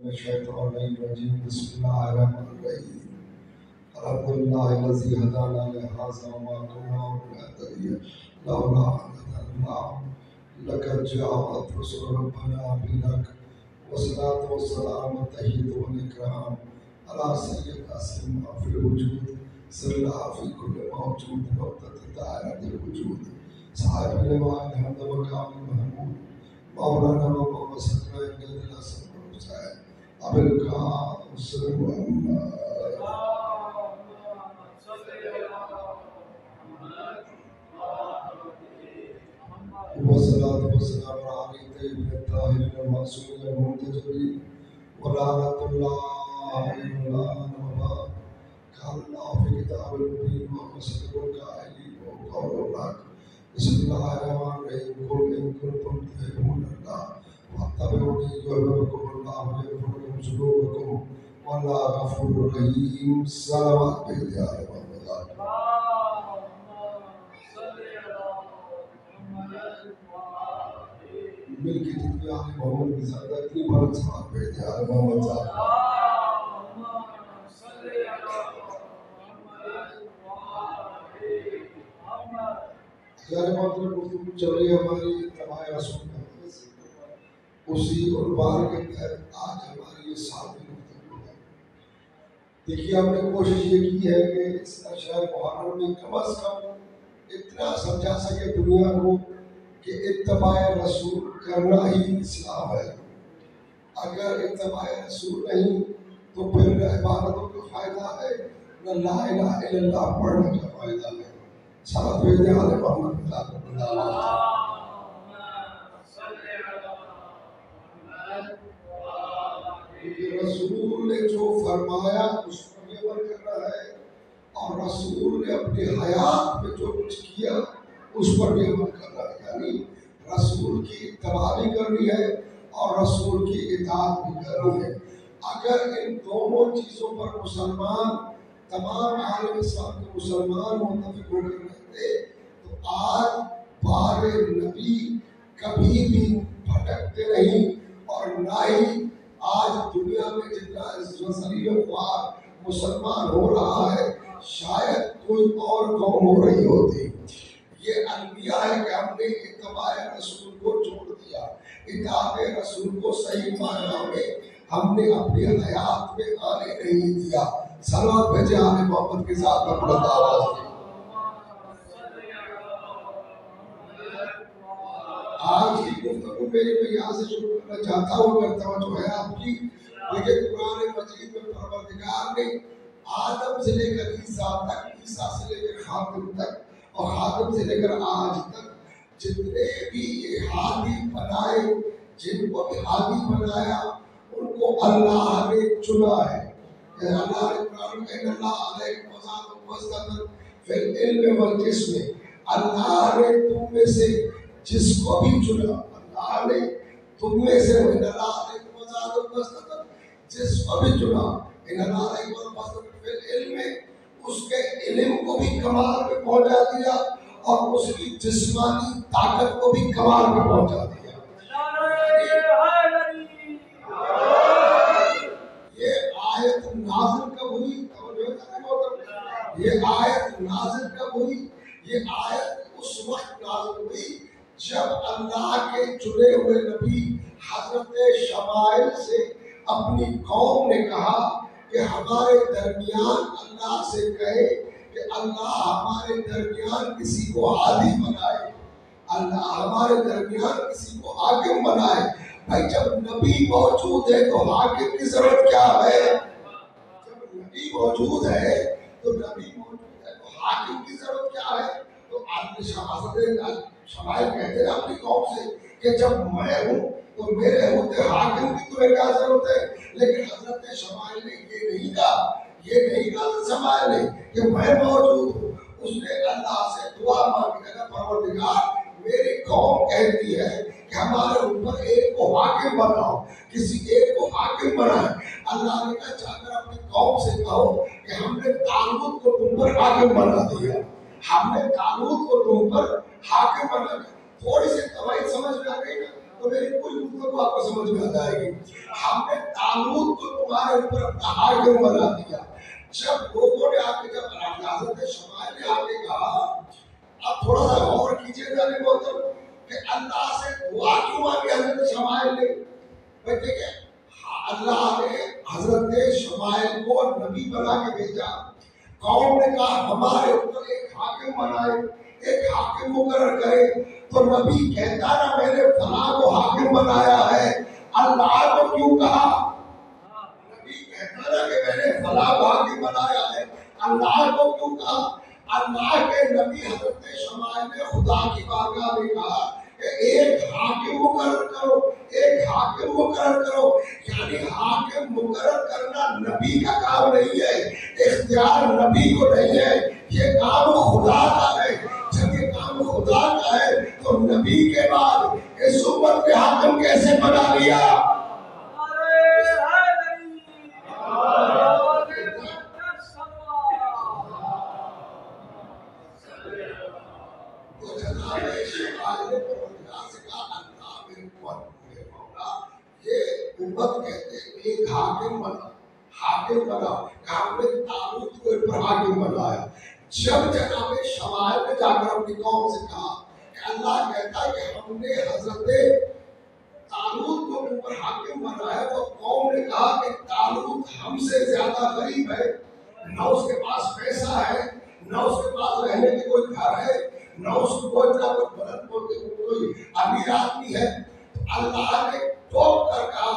الشيطان الرجيم بسم الله الرحمن الرحيم الحمد لله الذي هدانا لهذا وما كنا لنهتدي لولا أن هدانا الله لقد جاءت رسل ربنا بالحق والصلاة والسلام التحية والإكرام على سيد أسماء في الوجود سرنا في كل موجود نقطة دائرة الوجود صاحب اللواء الحمد وكامل محمود مولانا ومولانا سكرين جد الحسن والحسين أبلغ وسلم والصلاة والسلام على الطيب الطاهر المعصوم المنتجب ولعنة الله على وباء قال الله في كتاب المبين ومصدق القائل وقول الله بسم الله الرحمن الرحيم قل إن كنتم تحبون الله فاتبعوني يحببكم الله ويغفر لكم ذنوبكم والله غفور رحيم صلوات بيدي مل کے جتنے آنے محمد کی زیادہ اتنی بڑھ سمات بھیجے آنے محمد صاحب خیال مطلب گفتگو چل رہی ہے ہماری اتباع رسول کا اسی عنوان کے تحت آج ہماری یہ ساتویں گفتگو ہے. دیکھیے ہم نے کوشش یہ کی ہے کہ اس اشعار محرم میں کم از کم اتنا سمجھا سکے دنیا کو کہ اتباع رسول کرنا ہی اسلام ہے. اگر اتباع رسول نہیں تو پھر نہ عبادتوں کا فائدہ ہے نہ لا الہ الا اللہ پڑھنے کا فائدہ ہے. ساتھ بھیجے آل محمد رسول نے جو فرمایا اس پر بھی عمل کرنا ہے اور رسول نے اپنی حیات میں جو کچھ کیا اس پر بھی عمل کرنا ہے. یعنی رسول کی اتباع بھی کرنی ہے اور رسول کی اطاعت بھی کرنی ہے. اگر ان دونوں چیزوں پر مسلمان تمام عالم اسلام کے مسلمان متفق ہو کر رہتے تو آج بار نبی کبھی بھی بھٹکتے نہیں اور نہ ہی آج دنیا میں جتنا ذلیل خوار مسلمان ہو رہا ہے شاید کوئی اور قوم ہو رہی ہوتی. یہ المیہ ہے کہ ہم نے اتباع رسول کو چھوڑ دیا. اتباع رسول کو صحیح معنی میں ہم نے اپنی حیات میں آنے نہیں دیا. صلوات بھیجے آل محمد کے ساتھ میں بلند آواز دی. آج کی گفتگو میں یہاں سے شروع کرنا چاہتا ہوں اگر توجہ ہے آپ کی. دیکھیں قرآن مجید میں پروردگار نے آدم سے لے کر عیسیٰ تک، عیسیٰ سے لے کر خاتم تک اور خاتم سے لے کر آج تک جتنے بھی یہ ہادی بنائے جن کو بھی ہادی بنایا ان کو اللہ نے چنا ہے. اللہ نے قرآن میں ان اللہ علیہ وسلم فی العلم والجسم، اللہ نے تم میں سے جس کو بھی چنا، اللہ نے تم میں سے ان اللہ علیہ وسلم جس کو بھی چنا، ان اللہ علیہ وسلم فی العلم، اس کے علم کو بھی کمال پہ پہنچا دیا اور اس کی جسمانی طاقت کو بھی کمال پہ پہنچا دیا. یہ آیت نازل کب ہوئی؟ یہ آیت نازل کب ہوئی؟ یہ آیت اس وقت نازل ہوئی جب اللہ کے چنے ہوئے نبی حضرت شمائل سے اپنی قوم نے کہا کہ ہمارے درمیان اللہ سے کہے کہ اللہ ہمارے درمیان کسی کو ہادی بنائے، اللہ ہمارے درمیان کسی کو حاکم بنائے. بھائی جب نبی موجود ہے تو حاکم کی ضرورت کیا ہے؟ جب نبی موجود ہے تو نبی موجود ہے تو حاکم کی ضرورت کیا ہے؟ تو حضرت شمائل کہتے ہیں اپنی قوم سے کہ جب میں ہوں تو میرے ہوتے حاکم کی تمہیں کیا ضرورت ہے؟ لیکن حضرت شمائل نے یہ نہیں کہا شمائل نے کہ میں موجود ہوں. اس نے اللہ سے دعا مانگی کہ پروردگار میری قوم کہتی ہے کہ ہمارے اوپر ایک کو حاکم بناؤ، کسی ایک کو حاکم بنائے. اللہ نے کہا جا کر اپنی قوم سے کہو کہ ہم نے طالوت کو تم پر حاکم بنا دیا، ہم نے طالوت کو تم پر حاکم بنا دیا. تھوڑی سی توحید سمجھ میں آ گئی نا. تو میری کوئی گفتگو آپ کو سمجھ میں آ جائے گی. ہم نے طالوت کو تمہارے اوپر اپنا حاکم بنا دیا. جب لوگوں نے آ کے جب حضرت شمائل نے آ کے کہا اب تھوڑا سا غور کیجیے گا کہ اللہ سے دعا کیوں مانگی حضرت شمائل نے. دیکھیں اللہ نے حضرت شمائل کو نبی بنا کے بھیجا. قوم نے کہا ہمارے اوپر ایک حاکم بنائے, ایک حاکم مقرر کرے. تو نبی کہتا نا میں نے فلاں کو حاکم بنایا ہے, اللہ کو کیوں کہا؟ نبی کہتا نا کہ میں نے فلاں کو حاکم بنایا ہے, اللہ کو کیوں کہا؟ اللہ کے نبی حضرت شمائل نے خدا کی بارگاہ میں کہا کہ ایک حاکم مقرر کرو, ایک حاکم مقرر کرو. یعنی حاکم مقرر کرنا نبی کا کام نہیں ہے, اختیار نبی کو نہیں ہے, یہ کام خدا کا ہے. جب یہ کام خدا کا ہے تو نبی کے بعد اس امت کے حاکم کیسے بنا لیا؟ امت کہتے ہیں ایک حاکم بنا, حاکم بنا. ہم نے طالوت کو پر حاکم بنایا. جب جناب شمائل نے جا کر اپنی قوم سے کہا کہ اللہ کہتا ہے کہ ہم نے حضرت طالوت کو اوپر حاکم بنایا, تو قوم نے کہا کہ طالوت ہم سے زیادہ غریب ہے, نہ اس کے پاس پیسہ ہے, نہ اس کے پاس رہنے کی کوئی گھر ہے, نہ اس کو کوئی امیر آدمی ہے. اللہ نے ٹوک کر کہا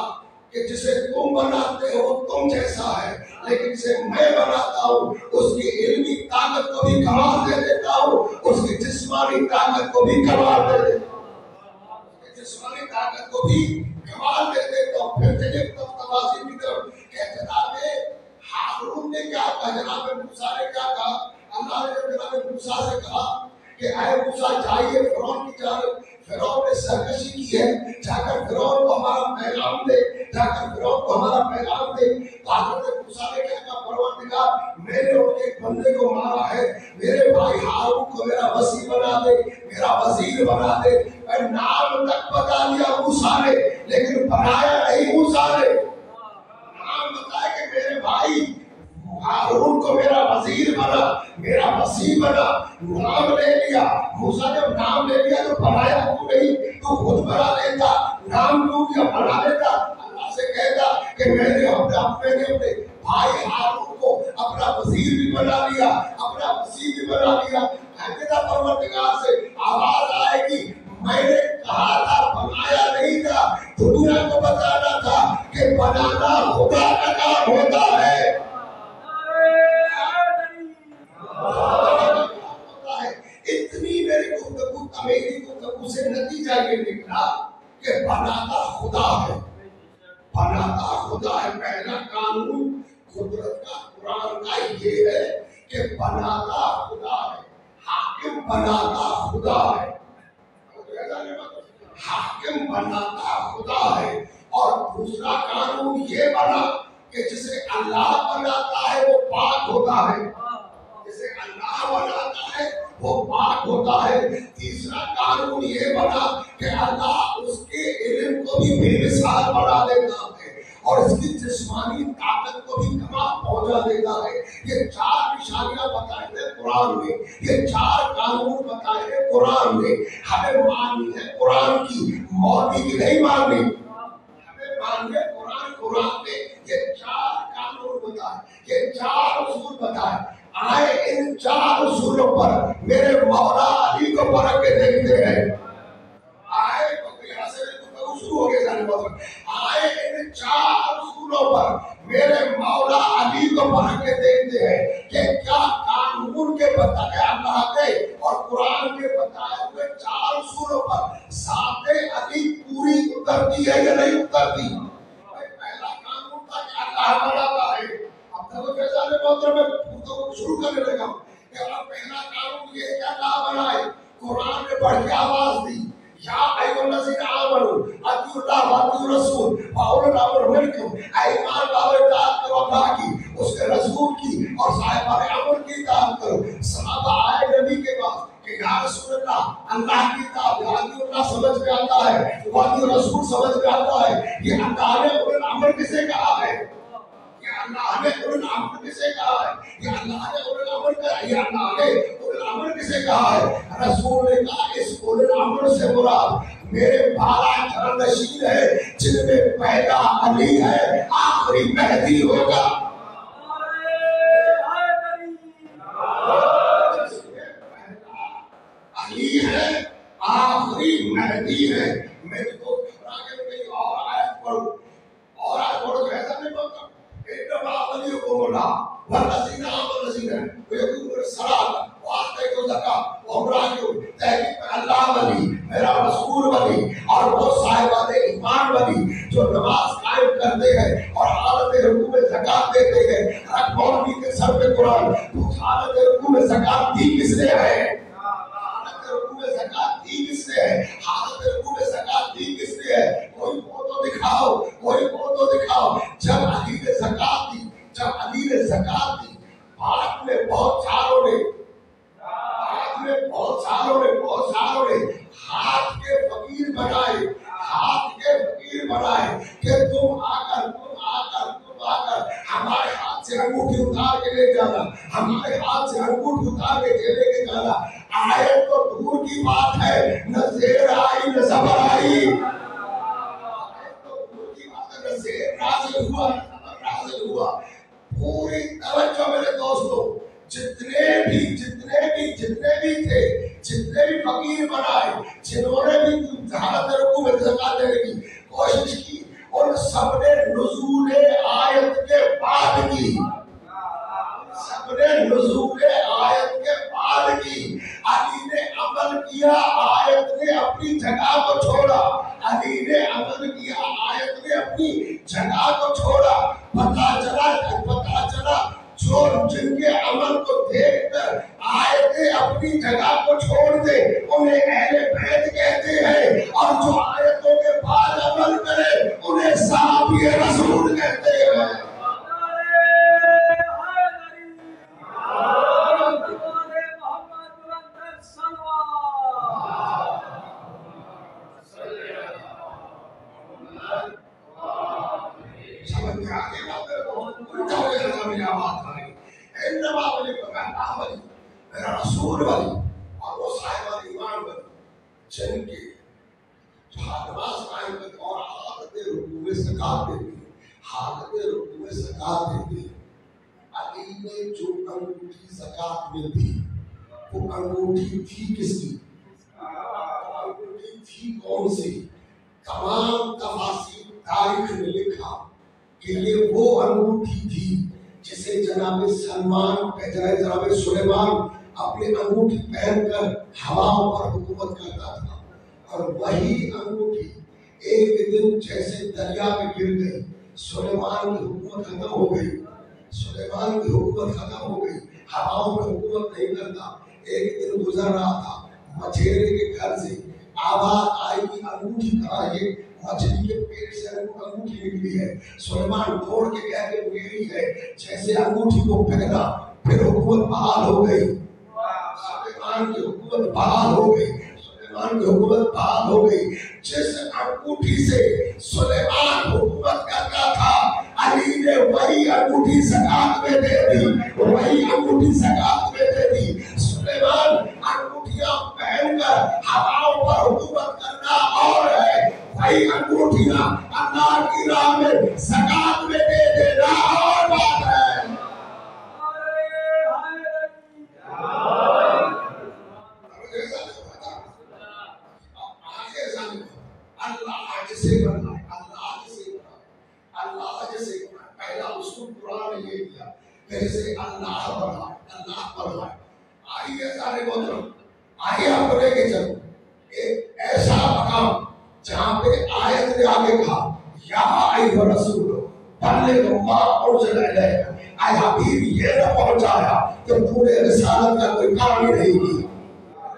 کہ جسے تم بناتے ہو تم جیسا ہے, لیکن جسے میں بناتا ہوں اس کی علمی طاقت کو بھی کمال دے دیتا ہوں, اس کی جسمانی طاقت کو بھی کمال دے دیتا ہوں, جسمانی طاقت کو بھی کمال دے دیتا ہوں. پھر چلیے تفاصیل کی طرف کہ جناب ہارون نے کیا کہا, جناب موسیٰ نے کیا کہا. اللہ نے جناب موسیٰ سے کہا کہ اے موسیٰ جائیے فرعون کی جانب, فرعون نے سرکشی کی ہے, جا کر فرعون کو ہمارا پیغام دے, جا کر فرعون کو ہمارا پیغام دے. تو حضرت موسیٰ نے کہا پروردگار میں نے ان کے بندے کو مارا ہے, میرے بھائی ہارون کو میرا وزیر بنا دے, میرا وزیر بنا دے. میں نام تک بتا دیا موسیٰ نے, لیکن بنایا نہیں موسیٰ نے. نام بتایا کہ میرے بھائی ہارون کو میرا وزیر بنا, میرا وزیر بنا. نام لے لیا موسیٰ نے, نام لے لیا تو بنایا کیوں نہیں؟ تو خود بنا لیتا, نام کیوں کیا بنا لیتا. اللہ سے کہتا کہ میں نے اپنے بھائی ہارون کو اپنا وزیر بھی بنا لیا, اپنا وزیر بھی بنا لیا. کہتا پروردگار سے آواز آئے گی, میں نے کہا تھا بنایا نہیں تھا, دنیا کو بتانا تھا کہ بنانا خدا کا کام ہوتا ہے. اتنی میری گفتگو تمیری گفتگو سے نتیجہ یہ نکلا کہ بناتا خدا ہے, بناتا خدا ہے. پہلا قانون قدرت کا قرآن کا یہ ہے کہ بناتا خدا ہے, حاکم بناتا خدا ہے, حاکم بناتا خدا ہے. اور دوسرا قانون یہ بنا کہ جسے اللہ بناتا ہے وہ پاک ہوتا ہے, جسے اللہ بناتا ہے وہ پاک ہوتا ہے. تیسرا قانون یہ بنا کہ اللہ اس کے علم کو بھی بے مثال بنا دیتا ہے اور اس کی جسمانی طاقت کو بھی کمال پہنچا دیتا ہے. یہ چار نشانیاں بتائے ہیں قرآن میں, یہ چار قانون بتائے ہیں قرآن میں. ہمیں ماننی ہے قرآن کی, مولوی کی نہیں ماننی. ہمیں ماننی ہے قرآن نے یہ چار قانون بتائے, یہ چار اصول بتائے. آئے ان چار اصولوں پر میرے مولا علی کو پرکھ کے دیکھتے ہیں. آئے یہاں سے شروع ہو گئے جانے والے. آئے ان چار اصولوں پر میرے مولا علی کو پرکھ کے دیکھتے ہیں کہ کیا قانون کے بتائے اللہ کے اور قرآن کے بتائے ہوئے چار اصولوں پر ذات علی پوری اترتی ہے یا نہیں اترتی. پہلا قانون تھا کہ اللہ بناتا ہے. شروع کرنے لگا ہوں کہ پہلا قانون یہ کہ اللہ بنائے. قرآن نے پڑھ کے آواز دی یا ایھا الذین آمنوا اطیعوا اللہ واطیعوا الرسول واولی الامر منکم. ایمان لاؤ, اطاعت کرو اللہ کی, اس کے رسول کی اور صاحبان امر کی اطاعت کرو. صحابہ آئے نبی کے پاس کہ یا رسول اللہ اللہ کی کتاب وادی اللہ سمجھ میں آتا ہے, وادی رسول سمجھ میں آتا ہے. یہ اللہ نے اولو الامر کسے کہا ہے؟ یہ اللہ نے اولو الامر کسے کہا ہے؟ یہ اللہ نے اولو الامر کہا ہے. یہ اللہ نے اولو الامر کسے کہا ہے؟ رسول نے کہا اس اولو الامر سے مراد میرے بالا جانشین ہے, جن میں پہلا علی ہے, آخری مہدی ہوگا. علی ہے, آخری مہدی ہے. میں تو گھبرا کے کہیں اور آیت پڑھوں, اور آیت پڑھو تو ایسا نہیں بولتا انما ولیکم اللہ والذین آمنوا الذین یقیمون الصلاۃ وآتوا الزکاۃ وهم راکعون. تحقیق میں اللہ ولی, میرا رسول ولی, اور وہ صاحبان ایمان ولی جو نماز قائم کرتے ہیں اور حالت رکوع میں زکات دیتے ہیں. ہر مولوی کے سر پہ قرآن, تو حالت رکوع میں زکات دی کس نے ہے؟ حالت رکوع میں زکات دی کس نے ہے؟ حالت رکوع میں زکات دی کس نے ہے؟ کوئی فوٹو دکھاؤ, کوئی فوٹو دکھاؤ. جب علی نے زکات دی, جب علی نے زکات دی, بعد میں بہت ساروں نے بہت ساروں نے ہاتھ کے فقیر بنائے, ہاتھ کے فقیر بنائے کہ تم آ کر ہمارے ہاتھ سے انگوٹھی اتار کے لے جانا, ہمارے ہاتھ سے انگوٹھی اتار کے لے کے جانا. آیت تو دور کی بات ہے, نہ زیر آئی نہ زبر آئی. آیت تو دور کی بات ہے, نہ زیر نازل ہوا نہ زبر نازل ہوا. پوری توجہ میرے دوستو, جتنے بھی تھے, جتنے بھی فقیر بنائے, جنہوں نے بھی حالت رکوع میں زکات دینے کی کوشش کی, ان سب نے نزول آیت کے بعد کی, سب نے نزول آیت کے بعد کی. علی نے عمل کیا, آیت نے اپنی جگہ کو چھوڑا. علی نے عمل کیا, آیت نے اپنی جگہ کو چھوڑا. پتہ چلا جو جن کے عمل کو دیکھ کر آیتیں اپنی جگہ کو چھوڑ دے انہیں اہل بیت کہتے ہیں, اور جو آیتوں کے بعد عمل کرے انہیں صحابی رسول کہتے ہیں. میرا رسول والی اور وہ صاحبان ایمان والی جن کی نماز قائم کرتے اور حالت رکوع میں زکات دیتے, حالت رکوع میں زکات دیتے. علی نے جو انگوٹھی زکات میں دی, وہ انگوٹھی تھی کس کی؟ انگوٹھی تھی کون سی؟ تمام تفاسیر تاریخ نے لکھا کہ یہ وہ انگوٹھی تھی جسے جناب جناب سلیمان اپنی انگوٹھی پہن کر ہواؤں پر حکومت کرتا تھا. اور وہی انگوٹھی ایک دن جیسے دریا میں گر گئی, سلیمان کی حکومت ختم ہو گئی, سلیمان کی حکومت ختم ہو گئی, ہواؤں پر حکومت نہیں کرتا. ایک دن گزر رہا تھا, مچھیرے کے گھر سے آواز آئی کہ انگوٹھی کہاں ہے؟ مچھلی کے پیٹ سے انگوٹھی نکلی ہے. سلیمان توڑ کے کہہ کے میری ہے. جیسے انگوٹھی کو پہنا پھر حکومت بحال ہو گئی, سلیمان کی حکومت بحال ہو گئی, سلیمان کی حکومت بحال ہو گئی. جس انگوٹھی سے سلیمان حکومت کرتا تھا, علی نے وہی انگوٹھی زکات میں دے دی, وہی انگوٹھی زکات میں دے دی. سلیمان انگوٹھیاں پہن کر ہواؤں پر حکومت کرنا اور ہے, وہی انگوٹھیاں اللہ کی راہ میں زکات میں دے دینا اور بات ہے. اللہ جسے بنائے, اللہ جسے بنائے, پہلا اصول قرآن نے یہ دیا کہ جسے اللہ بنائے, اللہ بنائے. آئیے سارے محترم, آئیے آپ کو لے کے چلو ایک ایسا مقام جہاں پہ آیت نے آگے کہا یا ایھا الرسول بلغ ما انزل الیک. اے حبیب یہ نہ پہنچایا کہ پورے رسالت کا کوئی کام ہی نہیں کی,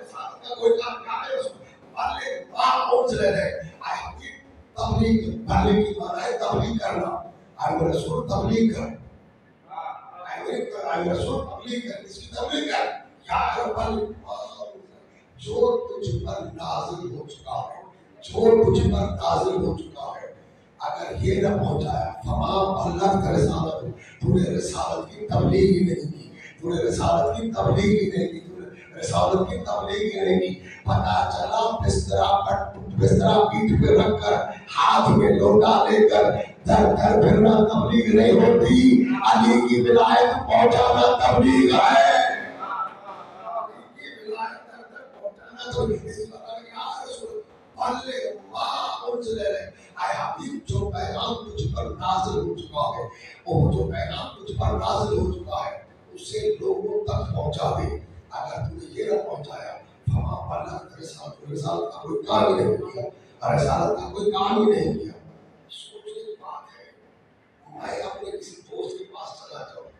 رسالت کا کوئی کام کیا ہے؟ بلغ ما انزل الیک. اے حبیب تبلیغ, بلغ کی معنی ہے تبلیغ کرنا. اے رسول تبلیغ کر, اے رسول تبلیغ کر, اس کی تبلیغ کر. یا بلغ جو تجھ پر نازل ہو چکا ہے، جو تجھ پر نازل ہو چکا ہے، اگر یہ نہ پہنچایا فما بلغت رسالت، تو نے رسالت کی تبلیغ ہی نہیں کی، تو نے رسالت کی تبلیغ ہی نہیں کی، تو نے رسالت کی تبلیغ ہی نہیں کی۔ پتہ چلا بستر پیٹھ پہ رکھ کر ہاتھ میں لوٹا لے کر در در پھرنا تبلیغ نہیں ہوتی، علی کی ولایت پہنچانا تبلیغ ہے۔ علی کی ولایت در در پہنچانا تبلیغ ہے۔ یا رسول بلغ ما انزل الیک، اے حبیب جو پیغام تجھ پر نازل ہو چکا ہے، وہ جو پیغام تجھ پر نازل ہو چکا ہے اسے لوگوں تک پہنچا دے۔ اگر تم نے یہ نہ پہنچایا فما بلغت رسالت، رسالت کا کوئی کام ہی نہیں کیا، رسالت کا کوئی کام ہی نہیں کیا۔ سوچنے کی بات ہے، میں اپنے کسی دوست کے پاس چلا جاؤں،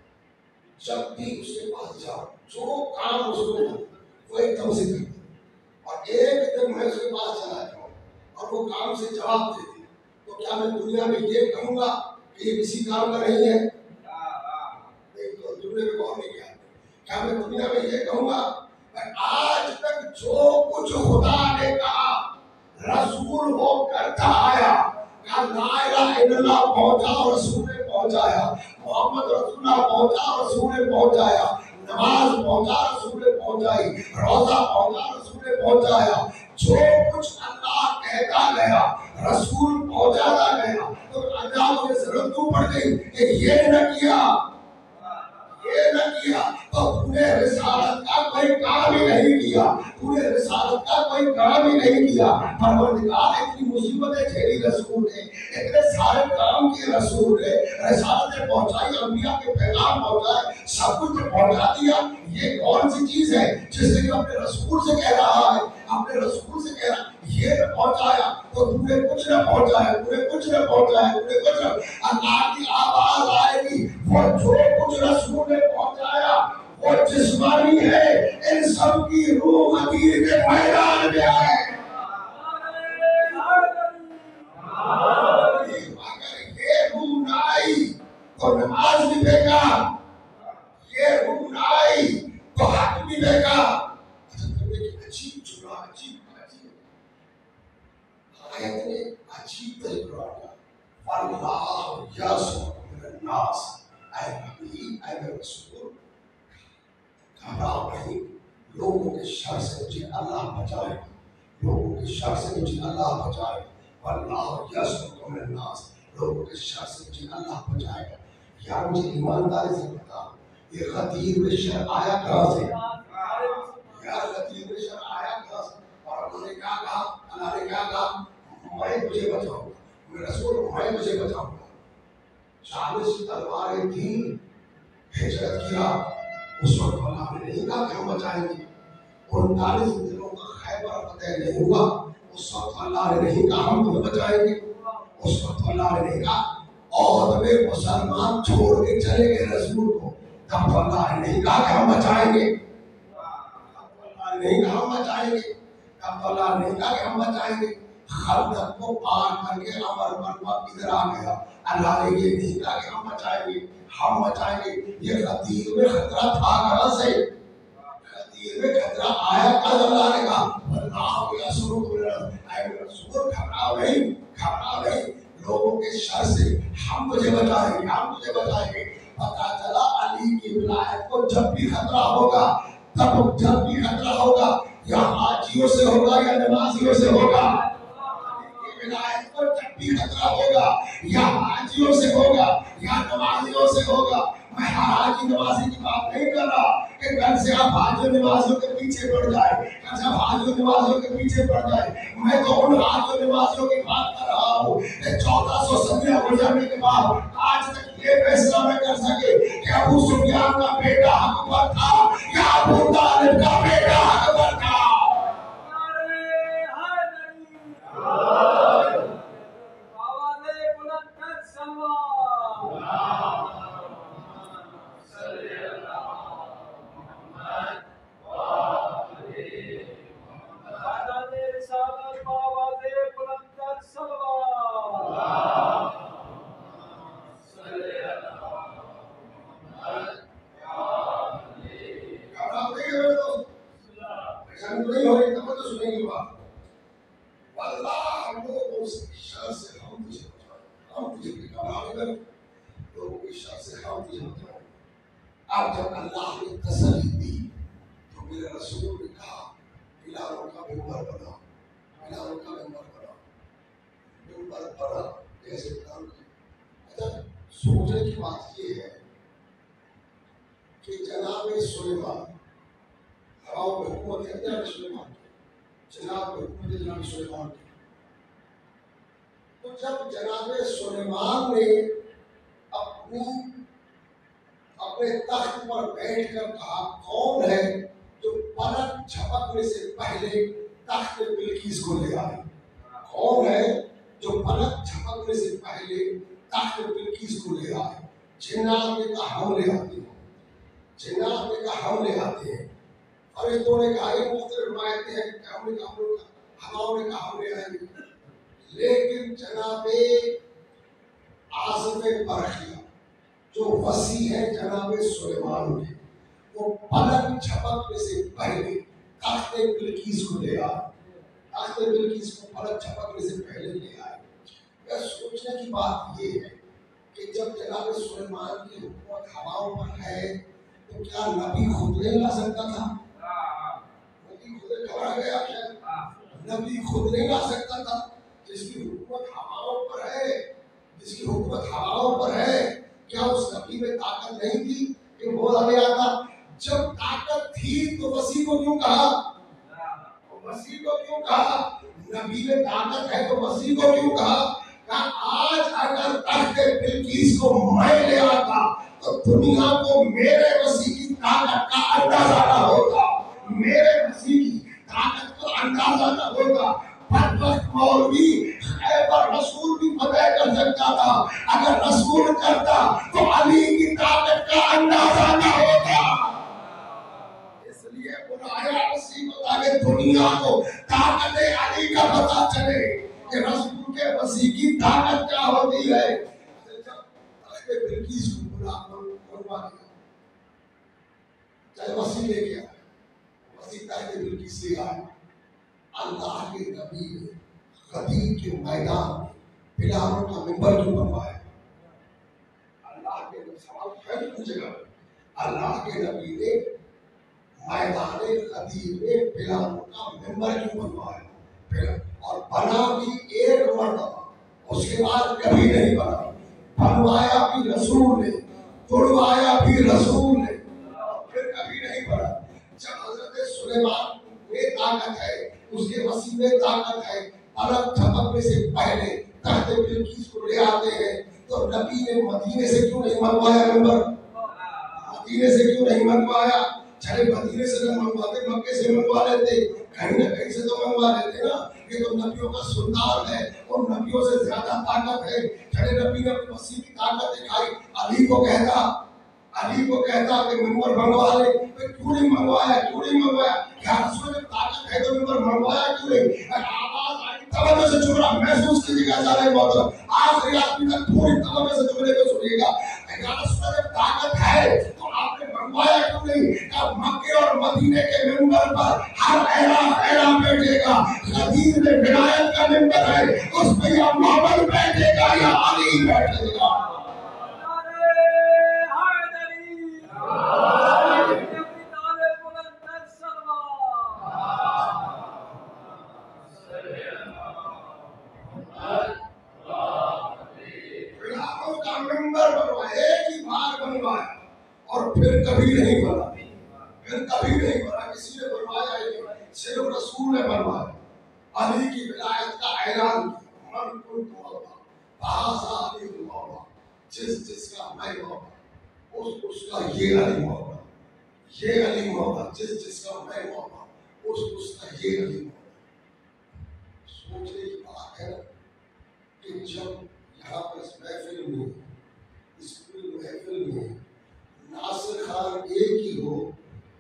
جب بھی اس کے پاس جاؤں جو کام اس کو وہ ایک دم سے کرتی، اور ایک دن میں اس کے پاس چلا جاؤں اور وہ کام سے جواب دیتی، تو کیا میں دنیا میں یہ کہوں گا کہ یہ کسی کام کا نہیں ہے؟ نہیں، تو دنیا میں غور نہیں کیا۔ کیا میں دنیا میں یہ کہوں گا کہ آج تک جو کچھ خدا نے کہا رسول وہ کرتا آیا، کہا لا الہ الا اللہ پہنچا اور رسول نے پہنچایا، محمد رسول اللہ پہنچا اور رسول نے پہنچایا، نماز پہنچا رسول نے پہنچائی، روزہ پہنچا رسول نے پہنچایا، جو کچھ اللہ کہتا گیا رسول پہنچاتا گیا۔ تو اللہ مجھے ضرورت کیوں پڑ گئی کہ یہ نہ کیا، یہ نہ کیا، تو تم نے رسالت کا کوئی کام ہی نہیں کیا، تم نے رسالت کا کوئی کام ہی نہیں کیا۔ پروردگار اتنی مصیبتیں جھیلی رسول نے، اتنے سارے کام کیے رسول نے، رسالتیں پہنچائی، انبیاء کے پیغام پہنچائے، سب کچھ پہنچا دیا۔ یہ کون سی چیز ہے جس سے اپنے رسول سے کہہ رہا ہے، اپنے رسول سے کہہ رہا ہے یہ نہ پہنچایا تو تم نے کچھ نہ پہنچایا، تم نے کچھ نہ پہنچایا، تم نے کچھ نہ۔ اللہ کی آواز آئے گی، وہ جو کچھ رسول نے پہنچایا وہ جسمانی ہے، ان سب کی روح حقیر کے میدان میں آئے۔ اگر یہ روح نہ آئی تو نماز بھی بیکار، یہ روح نہ آئی تو حق بھی بیکار۔ عجیب چنا، عجیب آیت نے عجیب تجربہ کیا۔ واللہ یعصمک من الناس، اے نبی، اے میرے رسول گھبراؤ نہیں، لوگوں کے شر سے مجھے اللہ بچائے گا، لوگوں کے شر سے مجھے اللہ بچائے گا۔ واللہ یعصمک من الناس، لوگوں کے شر سے مجھے اللہ بچائے گا۔ یار مجھے ایمانداری سے بتا، یہ غدیر بشر آیا کہاں سے؟ یار غدیر بشر آیا کہاں سے؟ اور انہوں نے کیا کہا؟ اللہ نے کیا کہا؟ میں تجھے بچاؤں گا، میں رسول ہوں، میں تجھے بچاؤں گا۔ 40 تلواریں تھیں ہجرت کیا، اس وقت اللہ نے نہیں کہا کہ ہم بچائیں گے۔ 39 دنوں کا خیبر فتح نہیں ہوا، اس وقت اللہ نے نہیں کہا ہم تمہیں بچائیں گے۔ اس وقت اللہ نے نہیں کہا عہد میں مسلمان چھوڑ کے چلے گئے رسول کو، تب تو اللہ نے نہیں کہا کہ ہم بچائیں گے، تب تو اللہ نے نہیں کہا ہم بچائیں گے، تب تو اللہ نے نہیں کہا کہ ہم بچائیں گے۔ خندق کو پار کر کے عمر مروا ادھر آ گیا، اللہ نے یہ نہیں کہا کہ ہم بچائیں گے، ہم بچائیں گے۔ یہ غدیر میں خطرہ تھا کہاں سے؟ غدیر میں خطرہ آیا کہاں؟ اللہ نے کہا واللہ یعصمک من الناس، اے میرے رسول گھبراؤ نہیں، گھبراؤ نہیں، لوگوں کے شر سے ہم تجھے بچائیں گے، ہم تجھے بچائیں گے۔ پتہ چلا علی کی ولایت کو جب بھی خطرہ ہوگا، تب جب بھی خطرہ ہوگا یا حاجیوں سے ہوگا یا نمازیوں سے ہوگا، ولایت کو جب بھی خطرہ ہوگا یا حاجیوں سے ہوگا یا نمازیوں سے ہوگا۔ میں ہر حاجی نمازی کی بات نہیں کر رہا کہ کل سے آپ حاجی نمازیوں کے پیچھے پڑ جائیں، کل سے آپ حاجی نمازیوں کے پیچھے پڑ جائیں۔ میں تو ان حاجی نمازیوں کی بات کر رہا ہوں کہ 1400 صدیاں گزرنے کے بعد آج تک یہ فیصلہ نہ کر سکے کہ ابو سفیان کا بیٹا حق پر تھا یا ابو طالب کا بیٹا حق پر تھا۔ نہیں ہو رہی تب تو سنیں گے بات. واللہ ہم لوگ اس شر سے ہم تجھے بچائیں, ہم تجھے گھبرانے کر لوگوں کی شر سے ہم تجھے بچائیں. اب جب اللہ نے تسلی دی تو میرے رسول نے کہا بلالوں کا ممبر بنا, بلالوں کا ممبر بنا, ممبر بنا کیسے بلال کی. اچھا سوچنے کی بات یہ ہے کہ جناب سلیمان ہواؤں میں حکومت ہے جناب سلیمان کی, جناب حکومت ہے جناب سلیمان کی. تو جب جناب سلیمان نے اپنے تخت پر بیٹھ کر کہا کون ہے جو پلک جھپکنے سے پہلے تخت بلقیس کو لے آئے, کون ہے جو پلک جھپکنے سے پہلے تخت بلقیس کو لے آئے. جنات نے کہا ہم لے آتے ہیں, جنات نے کہا ہم لے آتے ہیں. فرشتوں نے کہا یہ مختلف روایتیں ہیں کہ ہم نے کہا, ہواؤں نے کہا ہم لے آئیں گے. لیکن جناب آصف برخیہ جو وسیع ہے جناب سلیمان کے, وہ پلک جھپکنے سے پہلے تخت بلقیس کو لے آئے, تخت بلقیس کو پلک جھپکنے سے پہلے لے آئے. یہ سوچنے کی بات یہ ہے کہ جب جناب سلیمان کی حکومت ہواؤں پر ہے تو کیا نبی خود نہیں لا سکتا تھا؟ نبی خود گھبرا گیا شاید, نبی خود نہیں لا سکتا تھا. جس کی حکومت ہواؤں پر ہے, جس کی حکومت ہواؤں پر ہے, کیا اس نبی میں طاقت نہیں تھی کہ وہ ہمیں آتا؟ جب طاقت تھی تو وسیع کو کیوں کہا, وسیع کو کیوں کہا؟ نبی میں طاقت ہے تو وسیع کو کیوں کہا؟ کہ آج اگر تخت بلقیس کو میں لے آتا تو دنیا کو میرے وسیع کی طاقت کا اندازہ نہ ہوگا, میرے وسیع کی طاقت کو اندازہ نہ ہوگا. بدبخت مولوی خیبر رسول بھی فتح کر سکتا تھا, اگر رسول کرتا تو علی کی طاقت کا اندازہ نہ ہوتا. اس لیے بلایا وسیع کو تاکہ دنیا کو طاقت علی کا پتہ چلے کہ رسول کے وسیع کی طاقت کیا ہوتی ہے. جب تخت بلقیس کو بلوا دیا, چاہے وسیع لے گیا, وسیع تخت بلقیس لے آئے. اللہ کے نبی نے غدیر کے میدان میں بلالوں کا ممبر کیوں بنوایا؟ اللہ کے سوال پہلے پوچھے گا, اللہ کے نبی نے میدان غدیر میں بلالوں کا ممبر کیوں بنوایا؟ اور بنا بھی ایک مرتبہ, اس کے بعد کبھی نہیں بنا. بنوایا بھی رسول نے, توڑوایا بھی رسول نے, پھر کبھی نہیں بنا. جب حضرت سلیمان میں طاقت ہے, اس کے وسیع میں طاقت ہے, پلک جھپکنے سے پہلے تخت بلقیس کو لے آتے ہیں, تو نبی نے مدینے سے کیوں نہیں منگوایا ممبر؟ مدینے سے کیوں نہیں منگوایا؟ چلے مدینے سے نہ منگواتے, مکے سے منگوا لیتے, کہیں نہ کہیں سے تو منگوا لیتے نا. یہ تو نبیوں کا سلطان ہے اور نبیوں سے زیادہ طاقت ہے. چلے نبی نے اپنی وسیع کی طاقت دکھائی, علی کو کہتا کہ ممبر منگوا لے. کیوں نہیں منگوایا, کیوں نہیں منگوایا؟ کیا رسول میں طاقت ہے تو ممبر منگوایا کیوں نہیں؟ آواز آئی توجہ سے چن رہا, محسوس کیجیے گا سارے محترم, آخری آدمی تک پوری توجہ سے چننے کو سنیے گا. کیا رسول میں طاقت ہے تو آپ نے منگوایا کیوں نہیں؟ کہ مکے اور مدینے کے ممبر پر ہر اعلان بیٹھے گا. غدیر میں ولایت کا ممبر ہے, اس پہ یا محمد بیٹھے گا یا علی بیٹھے گا. اور پھر کبھی نہیں بنا, پھر کبھی نہیں بنا. کسی نے بنوایا ہی نہیں, صرف رسول نے بنوایا. علی کی ولایت کا اعلان کیا, من کنت مولا فہذا علی المولا, جس کا میں مولا اس کا یہ علی مولا, یہ علی مولا, جس کا میں مولا اس کا یہ علی مولا. سوچنے کی بات ہے کہ جب یہاں پر اس محفل میں, اس پوری محفل میں ناصر خان ایک ہی ہو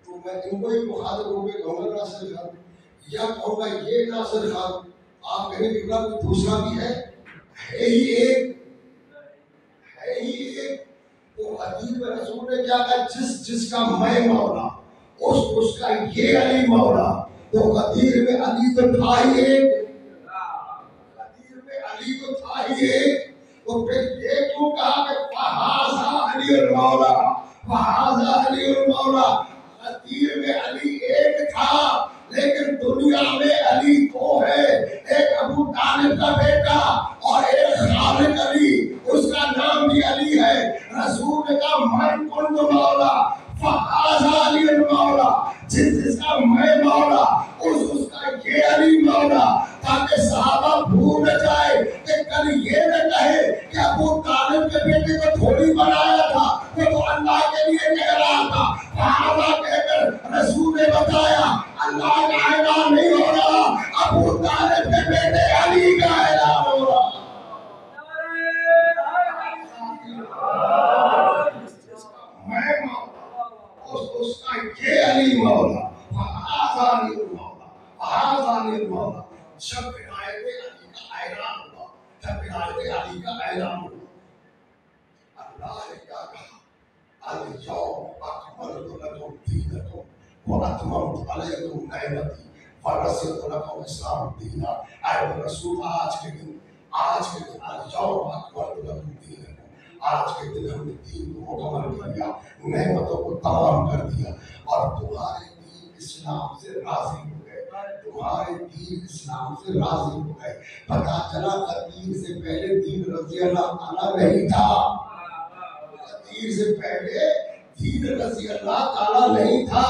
تو میں ان کو ہی مخاطب ہو کے کہوں گا ناصر خان, یا کہوں گا یہ ناصر خان. آپ کہیں کہ کوئی دوسرا بھی ہے ہی ایک, ہے ہی ایک. تو حدیث میں رسول نے کیا کہا, جس کا میں مولا اس کا یہ علی مولا, تو غدیر میں علی تو تھا ہی ایک، غدیر میں علی تو تھا ہی ایک، تو پھر یہ کیوں کہا کہ فہذا علی المولا، فہذا علی المولا؟ غدیر میں علی ایک تھا لیکن دنیا میں علی دو ہے، ایک ابو طالب کا بیٹا اور ایک خالد علی، اس کا نام بھی علی ہے۔ رسول نے کہا من کنت مولا فہذا علی المولا، جس کا میں مولا اس کا یہ علی مولا، تاکہ صحابہ بھول نہ جائے کہ کل یہ نہ کہے کہ ابو طالب کے بیٹے کو تھوڑی بنایا تھا، وہ تو اللہ کے لیے کہہ رہا تھا۔ صحابہ کہہ کر رسول نے بتایا اللہ کا اعلان نہیں ہو رہا، ابو طالب کے بیٹے علی کا اعلان ہو رہا۔ میں مولا، اس کا یہ علی مولا، فہذا علی المولا، فہذا علی المولا۔ جب ولایت علی کا اعلان ہوا، جب ولایت علی کا اعلان ہوا، اللہ نے کیا کہا؟ اليوم اکملت لکم دینکم واتممت علیکم نعمتی ورضیت لکم اسلام دینا۔ اے رسول، آج کے دن اليوم اکملت لکم دینکم، آج کے دن ہم نے دین کو مکمل کیا، نعمتوں کو تمام کر دیا، اور تمہارے دین اسلام سے راضی ہو گئے، تمہارے دین اسلام سے راضی ہو گئے۔ پتا چلا دین سے پہلے دین رضی اللہ تعالیٰ نہیں تھا، دین سے پہلے دین رضی اللہ تعالیٰ نہیں تھا۔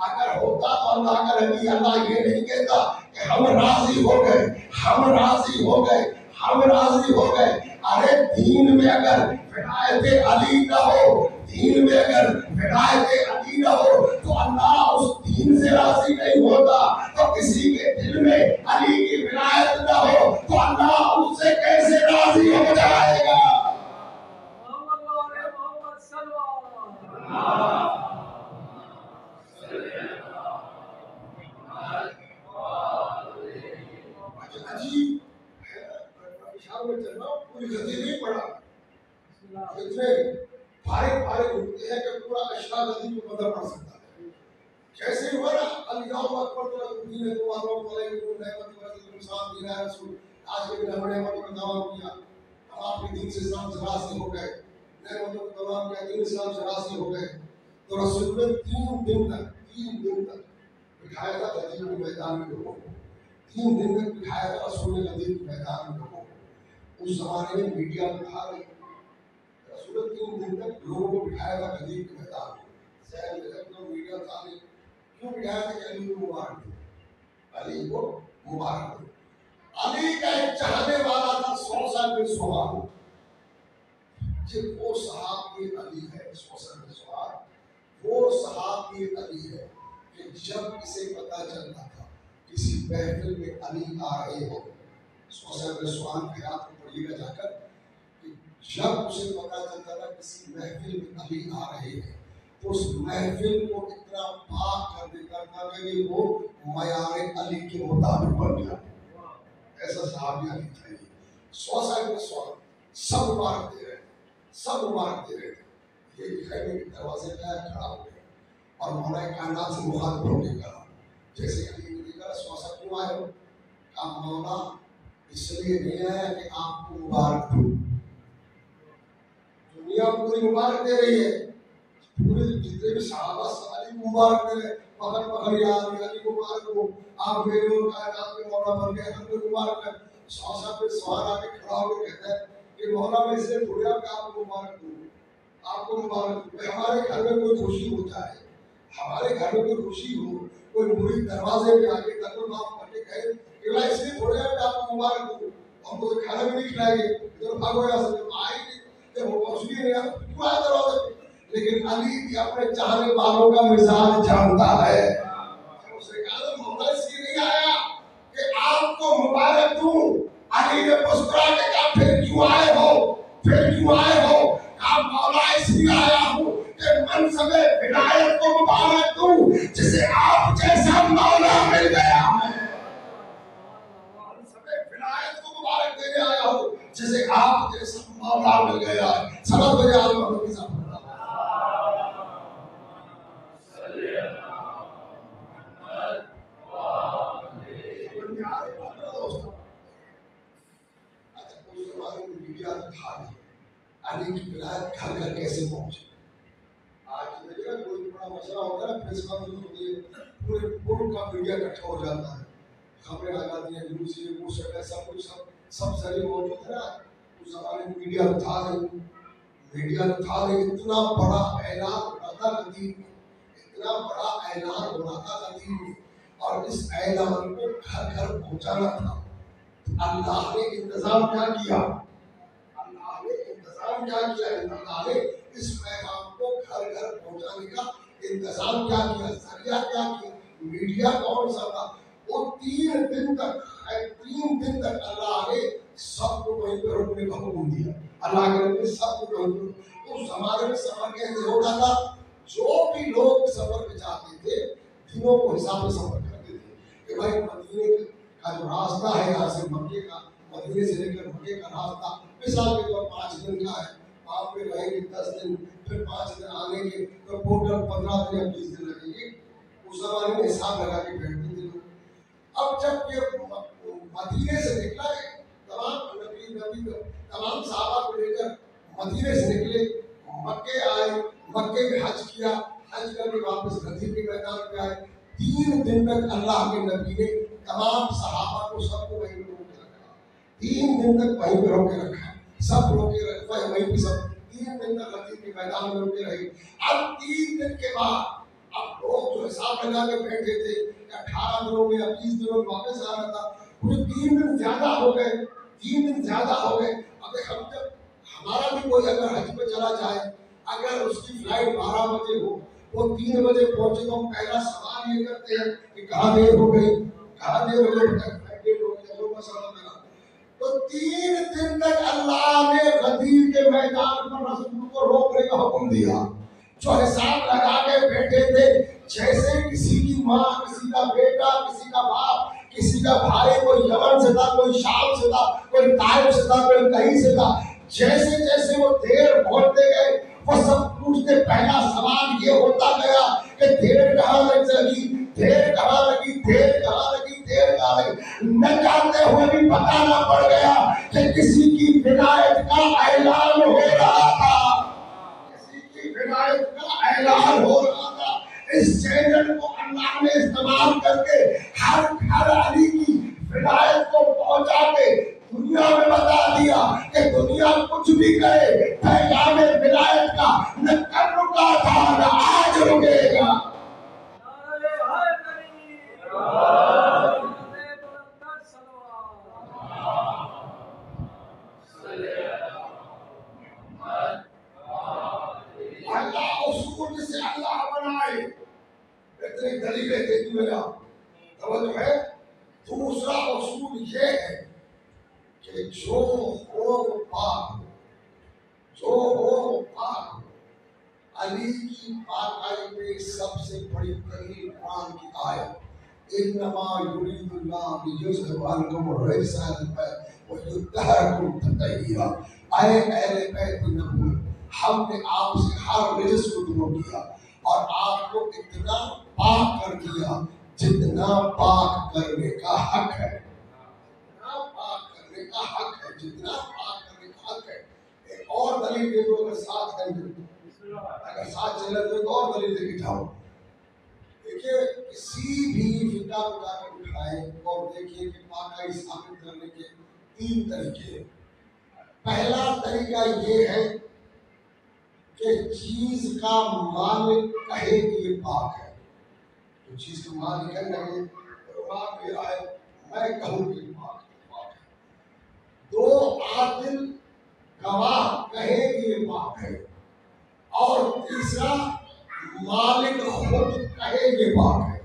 اگر ہوتا تو اللہ کا نبی اللہ یہ نہیں کہتا کہ ہم راضی ہو گئے، ہم راضی ہو گئے، ہم راضی ہو گئے۔ ارے دین میں اگر ولایت علی نہ ہو، دین میں اگر ولایت علی نہ ہو تو اللہ اس دین سے راضی نہیں ہوتا۔ تو کسی کے دل میں علی کی ولایت نہ ہو تو اللہ اس سے کیسے راضی ہو جائے گا؟ پوری غدیر نہیں پڑا، اتنے بھارے ہوتے ہیں کہ پورا اشرا غدیر کو بدل پڑ سکتا ہے۔ جیسے ہوا نا اليوم اکملت لکم دینکم واتممت علیکم نعمتی ورضیت لکم اسلام دینا۔ رسول آج کے دن ہم نے نعمتوں کا تمام کیا، ہم آپ کے دین سے اسلام سے راضی ہو گئے، نعمتوں کو تمام کیا، دین اسلام سے راضی ہو گئے۔ تو رسول نے 3 دن تک بٹھایا تھا غدیر کے میدان میں لوگوں کو، 3 دن تک بٹھایا تھا رسول نے غدیر کے میدان میں لوگوں کو۔ اس زمانے میں میڈیا میں تھا نہیں، رسول 3 دن تک لوگوں کو بٹھایا تھا غدیر کے میدان میں۔ ذہن میں رکھنا میڈیا تھا نہیں، کیوں بٹھایا تھا کہ علی کو مبارک دو، علی کو مبارک دو۔ علی کا ایک چاہنے والا تھا 100 سال میں سوال، کہ وہ صحابی علی ہے، 100 سال میں سوال، وہ صحابی علی ہے کہ جب اسے پتا چلتا تھا کسی محفل میں علی آ رہے ہو، 100 سال میں سوال خیال کو پڑھیے گا جا کر، کہ جب اسے پتا چلتا تھا کسی محفل میں علی آ رہے ہیں تو اس محفل کو اتنا پاک کر دیتا تھا کہ وہ معیار علی کے مطابق بن جاتا۔ ایسا صحابی علی تھا۔ 100 سال میں سوال، سب مبارک دے رہے، سب مبارک دے رہے تھے۔ یہ خیمے کے دروازے پہ کھڑا ہو گیا اور مولا کائنات سے مخاطب ہو کے کہا، جیسے علی نے کہا 100 سال کیوں آئے ہو؟ کہا مولا اس لیے نہیں آیا کہ آپ کو مبارک دوں، دنیا پوری مبارک دے رہی ہے، پورے جتنے بھی صحابہ علی کو مبارک دے رہے، پکڑ پکڑ یا علی کو مبارک ہو، آپ میرے اور کائنات کے مولا بن گئے، ہم کو مبارک ہے۔ 100 سال پہ سوال آ کے کھڑا ہو کے کہتا ہے کہ مولا میں اسے تھوڑی کہ آپ کو مبارک دوں، آپ کو مبارک دوں۔ ہمارے گھر میں کوئی خوشی ہو جائے، ہمارے گھر میں کوئی خوشی ہو، کوئی بری دروازے پہ آ کے دکل معاف کر کے کہے کہ میں اس لیے تھوڑے کہ آپ کو مبارک دوں، ہم کو کھانا بھی نہیں کھلائیں گے، ادھر بھاگو یہاں سے، آئے گے کہ وہ خوشی نہیں آ کیوں آئے دروازے پہ؟ لیکن علی بھی اپنے چاہنے والوں کا مزاج جانتا ہے۔ اس نے کہا مولا اس لیے نہیں آیا کہ آپ کو مبارک دوں۔ علی نے مسکرا کے کہا پھر کیوں آئے ہو، پھر کیوں آئے ہو؟ کہا مولا اس لیے آیا ہوں کہ منصب ولایت کو مبارک دوں جسے آپ جیسا مولا مل گیا ہے۔ منصب ولایت کو مبارک دینے آیا ہوں جسے آپ جیسا مولا مل گیا ہے۔ سبق بجے آل محمد کی صاحب کیسے پہنچے. آج دیکھا کوئی بڑا مسئلہ ہوتا ہے پریس کانفرنس ہوتی ہے, پورے ملک کا میڈیا اکٹھا ہو جاتا ہے, خبریں آ جاتی ہیں, نیوز یہ وہ سب کچھ سب ذریعے موجود ہے نا. اس زمانے میں میڈیا تھا نہیں, اتنا بڑا اعلان ہو رہا تھا ندیم میں, اتنا بڑا اعلان ہو رہا تھا ندیم میں, اور اس اعلان کو گھر گھر پہنچانا تھا. اللہ نے انتظام کیا کیا, اللہ نے اس پیغام کو گھر گھر پہنچانے کا انتظام کیا کیا, ذریعہ کیا کیا, میڈیا کون سا تھا. وہ 3 دن تک اللہ نے سب کو وہیں پہ روکنے کا حکم دیا. اللہ کے نبی سب کو اس زمانے میں سفر کیسے ہوتا تھا, جو بھی لوگ سفر پہ جاتے تھے دنوں کو حساب سے سفر کرتے تھے کہ بھائی مدینے کا جو راستہ ہے یہاں سے مکے کا, مدینے سے لے کر مکے کا راستہ مثال کے طور 5 دن کا ہے, وہاں پہ رہیں گے 10 دن, پھر 5 دن آنے کے تو ٹوٹل 15 دن یا 20 دن لگیں گے. اس زمانے میں حساب لگا کے بیٹھتے تھے لوگ. اب جب یہ مدینے سے نکلا ہے, تمام صحابہ کو لے کر مدینے سے نکلے, مکے آئے, مکے میں حج کیا, حج کر کے واپس غزوہ کے میدان پہ آئے. 3 دن تک اللہ کے نبی نے تمام صحابہ کو سب کو وہیں پہ روک کے رکھا. 3 دن تک وہیں پہ روک کے رکھا, سب روکے رکھا وہیں پہ, سب 3 دن تک غزوہ کے میدان میں روکے رہے. اب 3 دن کے بعد اب لوگ جو حساب لگا کے بیٹھے تھے 18 دنوں میں یا 20 دنوں میں واپس آ رہا تھا, پورے 3 دن زیادہ ہو گئے, 3 دن زیادہ ہو گئے. اب ہم جب ہمارا بھی کوئی اگر حج پہ چلا جائے, اگر اس کی فلائٹ 12 بجے ہو, وہ 3 بجے پہنچے تو ہم پہلا سوال یہ کرتے ہیں کہ کہاں دیر ہو گئی, کہاں دیر ہو گئی, تو 3 دن تک اللہ نے غدیر کے میدان پر رسول کو روکنے کا حکم دیا. جو حساب لگا کے بیٹھے تھے, جیسے کسی کی ماں, کسی کا بیٹا, کسی کا باپ, کسی کا بھائی, کوئی یمن سے تھا, کوئی شام سے تھا, کوئی طائف سے تھا, کوئی کہیں سے تھا, جیسے جیسے وہ دیر بڑھتے گئے وہ سب پوچھتے, پہلا سوال یہ ہوتا گیا کہ دیر کہاں لگی, دیر کہاں لگی, دیر کہاں لگی, دیر کہاں لگی. نہ جانتے ہوئے بھی بتانا پڑ گیا کہ کسی کی ولایت کا اعلان ہو رہا تھا, کسی کی ولایت کا اعلان ہو رہا تھا. اس چینل کو اللہ نے استعمال کر کے ہر گھر علی کی ولایت کو پہنچا کے دنیا میں بتا دیا کہ دنیا کچھ بھی کرے, پیغام ولایت کا نہ کب رکا تھا نہ آج رکے گا. اللہ اصول جسے اللہ بنائے, اتنی دلیلیں دیتی میرا توجہ ہے. دوسرا اصول یہ ہے کہ جو ہو پاک, جو ہو پاک. علی کی پاکائی میں سب سے بڑی دلیل قرآن کی آیت, انما یرید اللہ لیذھب عنکم الرجس اہل البیت ویطہرکم تطہیرا. اے اہل بیت نبوت, ہم نے آپ سے ہر رجس کو دور کیا اور آپ کو اتنا پاک کر دیا جتنا پاک کرنے کا حق ہے, اتنا پاک کرنے کا حق ہے, جتنا پاک کرنے کا حق ہے. ایک اور دلیل دے دو, اگر ساتھ ہے, اگر ساتھ چلے تو ایک اور دلیل دے کے جاؤ. دیکھیے کسی بھی فقہ کو جا کے اٹھائے اور دیکھیے کہ پاکائی ثابت کرنے کے 3 طریقے ہیں. پہلا طریقہ یہ ہے کہ چیز کا مالک کہے کہ یہ پاک ہے, تو چیز کا مالک ہے نہیں, پاک میرا ہے, میں کہوں کہ پاک ہے. 2 عادل گواہ کہے کہ یہ پاک ہے, اور تیسرا مالک خود کہے یہ پاک ہے.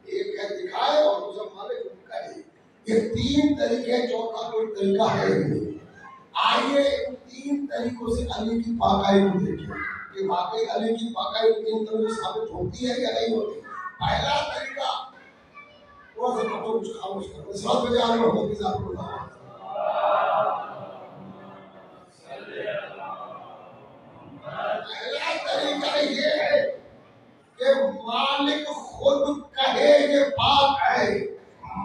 ایک ہے دکھائے اور دوسرا مالک خود کہے. یہ 3 طریقے, چوتھا کوئی طریقہ ہے نہیں. آئیے ان 3 طریقوں سے علی کی پاکائی کو دیکھیں کہ واقعی علی کی پاکائی 3 طریقوں سے ثابت ہوتی ہے یا نہیں ہوتی. پہلا طریقہ, تھوڑا سا کچھ خاموش کرو, اس وقت میں جانے میں ہوتی ذات کو لاؤ. پہلا طریقہ یہ ہے کہ مالک خود کہے یہ پاک ہے,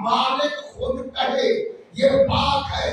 مالک خود کہے یہ پاک ہے.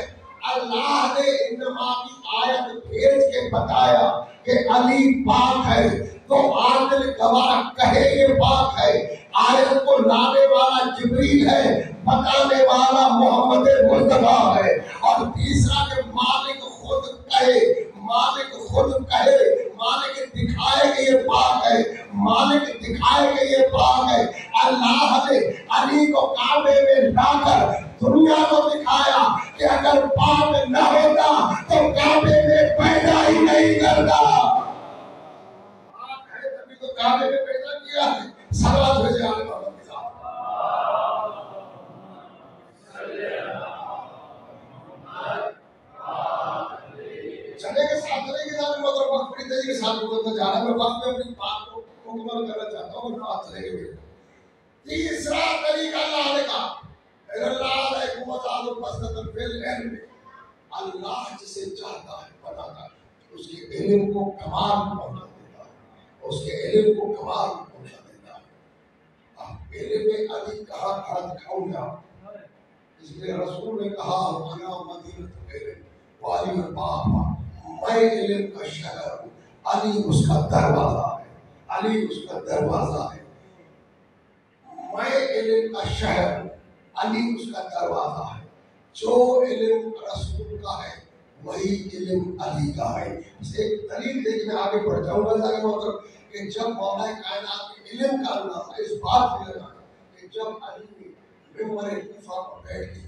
اللہ نے انما کی آیت بھیج کے بتایا کہ علی پاک ہے تو عادل گواہ کہے یہ پاک ہے. آیت کو لانے والا جبریل ہے, بتانے والا محمد مصطفیٰ ہے. اور تیسرا کہ مالک خود کہے, مالک خود کہے, مالک دکھائے کہ یہ پاک ہے, مالک دکھائے کہ یہ پاک ہے. اللہ نے علی کو کعبے میں لا کر دنیا کو دکھایا کہ اگر پاک نہ ہوتا تو کعبے میں پیدا ہی نہیں کرتا. پاک ہے تبھی تو کعبے میں پیدا کیا ہے. سلوات بھیجے آنے والوں کے ساتھ. چلے کے ساتھ چلے کے ساتھ مگر وقت بڑی تیزی کے ساتھ گزرتا جا رہا ہے. میں وقت میں اپنی بات کو مکمل کرنا چاہتا ہوں. اور بات چلے گی. تیسرا طریقہ اللہ نے کہا اللہ علیکم وتعالى بسطۃ فی العلم. اللہ جسے چاہتا ہے بتاتا ہے, اس کے علم کو کمال پہنچا دیتا ہے, اس کے علم کو کمال پہنچا دیتا ہے. اب علم علی کہاں کھڑا دکھاؤں گا, اس لیے رسول نے کہا انا مدینۃ علم وعلی الباب, میں علم کا شہر ہوں, علی اس کا دروازہ ہے, علی اس کا دروازہ ہے. میں علم کا شہر ہوں, علی اس کا دروازہ ہے. جو علم رسول کا ہے وہی علم علی کا ہے. اسے ایک دلیل دے کے میں آگے بڑھ جاؤں گا تاکہ مطلب کہ جب مولا کائنات کے علم کا اندازہ اس بات سے لگا کہ جب علی نے ممبر کوفہ پر بیٹھ کے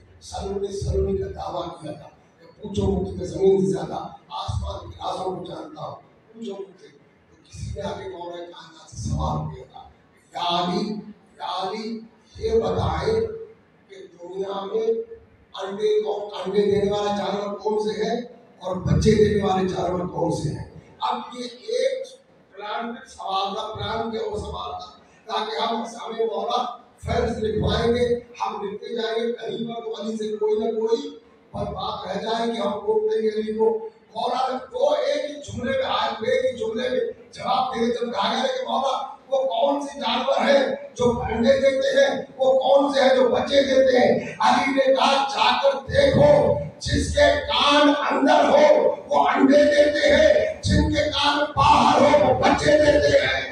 سلمی کا دعویٰ کیا تھا کہ پوچھو مجھ میں زمین سے زیادہ آسمان کے رازوں کو جانتا ہوں, پوچھو مجھ سے, تو کسی نے آگے مولا کائنات سے سوال کیا تھا یا علی یہ بتائے کہ دنیا میں انڈے دینے والا جانور کون سے ہے اور بچے دینے والے جانور کون سے ہیں. اب یہ ایک پلان سوال تھا, پلان کیا وہ سوال تھا تاکہ ہم سامنے مولا فرض لکھوائیں گے, ہم لکھتے جائیں گے, کہیں پر تو علی سے کوئی نہ کوئی پر بات رہ جائے گی, ہم روک دیں گے علی کو. مولا نے تو ایک ہی جملے میں آئے, ایک ہی جملے میں جواب دے جب کہا گیا کہ مولا وہ کون سے جانور ہیں جو انڈے دیتے ہیں, وہ کون سے ہیں جو بچے دیتے ہیں. علی نے کہا جا کر دیکھو, جس کے کان اندر ہو وہ انڈے دیتے ہیں, جن کے کان باہر ہو وہ بچے دیتے ہیں.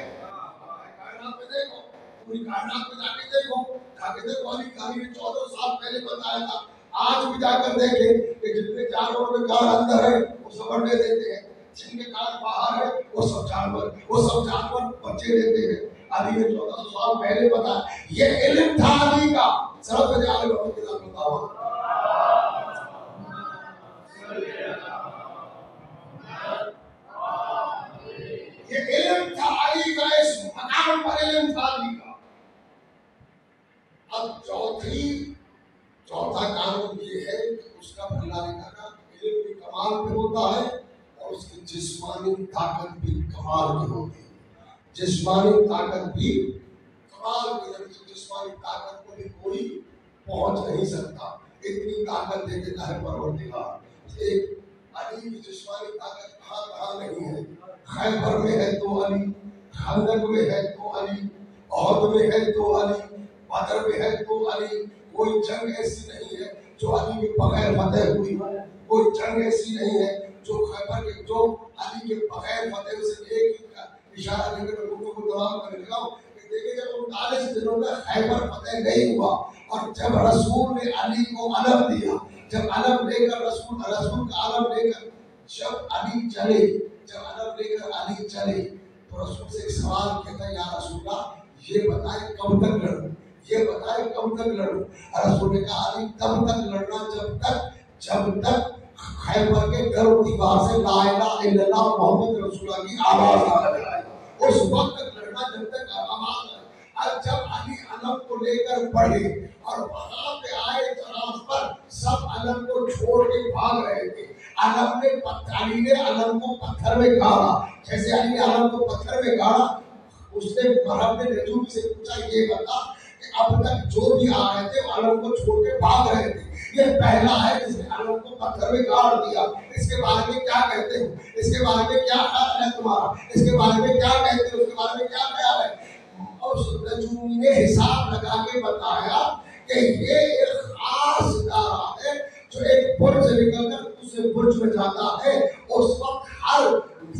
کائنات میں دیکھو, پوری کائنات میں جا کے دیکھو علی نے 14 سال پہلے بتایا تھا. آج بھی جا کر دیکھیں کہ جتنے جانوروں کے کان اندر ہیں وہ سب انڈے دیتے ہیں, جن کے کان باہر ہے وہ سب جانور بچے دیتے ہیں. علی نے 1400 سال پہلے بتایا. یہ علم تھا علی کا. سب سے زیادہ لوگوں کے ساتھ بتاؤ یہ علم تھا علی کا, اس مقام پر علم تھا علی کا. اب چوتھا قانون یہ ہے کہ اس کا اللہ نے کہا علم بھی کمال پہ ہوتا ہے اور اس کی جسمانی طاقت بھی کمال کی ہوتی ہے. جسمانی طاقت بھی کمال کی, جسمانی طاقت کو بھی کوئی پہنچ نہیں سکتا, اتنی طاقت دے دیتا ہے پروردگار. ایک علی کی جسمانی طاقت کہاں نہیں ہے. خیبر میں ہے تو علی, خندق میں ہے تو علی, احد میں ہے تو علی, بدر میں ہے تو علی. کوئی جنگ ایسی نہیں ہے جو علی کے بغیر فتح ہوئی ہو, کوئی جنگ ایسی نہیں ہے جو خیبر کے جو علی کے بغیر فتح سے ایک اشارہ دے کر لوگوں کو جواب کرنے لگا کہ دیکھیں جب 39 دنوں میں خیبر فتح نہیں ہوا اور جب رسول نے علی کو علم دیا, جب علم لے کر رسول کا علم لے کر جب علی چلے, جب علم لے کر علی چلے تو رسول سے ایک سوال کیا تھا, یا رسول اللہ یہ بتائیں کب تک لڑوں, یہ بتائیں کب تک لڑوں. رسول نے کہا علی تب تک لڑنا جب تک خیبر کے در و دیوار سے لا الہ الا اللہ محمد رسول اللہ کی آواز آ جائے, اس وقت تک لڑنا جب تک آواز آئے. جب علی علم کو لے کر بڑھے اور وہاں پہ آئے طرف پر سب علم کو چھوڑ کے بھاگ رہے تھے. علی نے علم کو پتھر میں گاڑا, جیسے علی نے علم کو پتھر میں گاڑا, اس نے مرحب نے نجوم سے پوچھا یہ بتا کہ اب تک جو بھی آ رہے تھے وہ علم کو چھوڑ کے بھاگ رہے تھے, یہ پہلا ہے جس نے علم کو پتھر میں گاڑ دیا. اس کے بارے میں کیا کہتے ہو, اس کے بارے میں کیا خیال ہے تمہارا, اس کے بارے میں کیا کہتے ہو, اس کے بارے میں کیا خیال ہے. اور نجوم نے حساب لگا کے بتایا کہ یہ ایک خاص ستارہ ہے جو ایک برج سے نکل کر دوسرے برج میں جاتا ہے. اس وقت ہر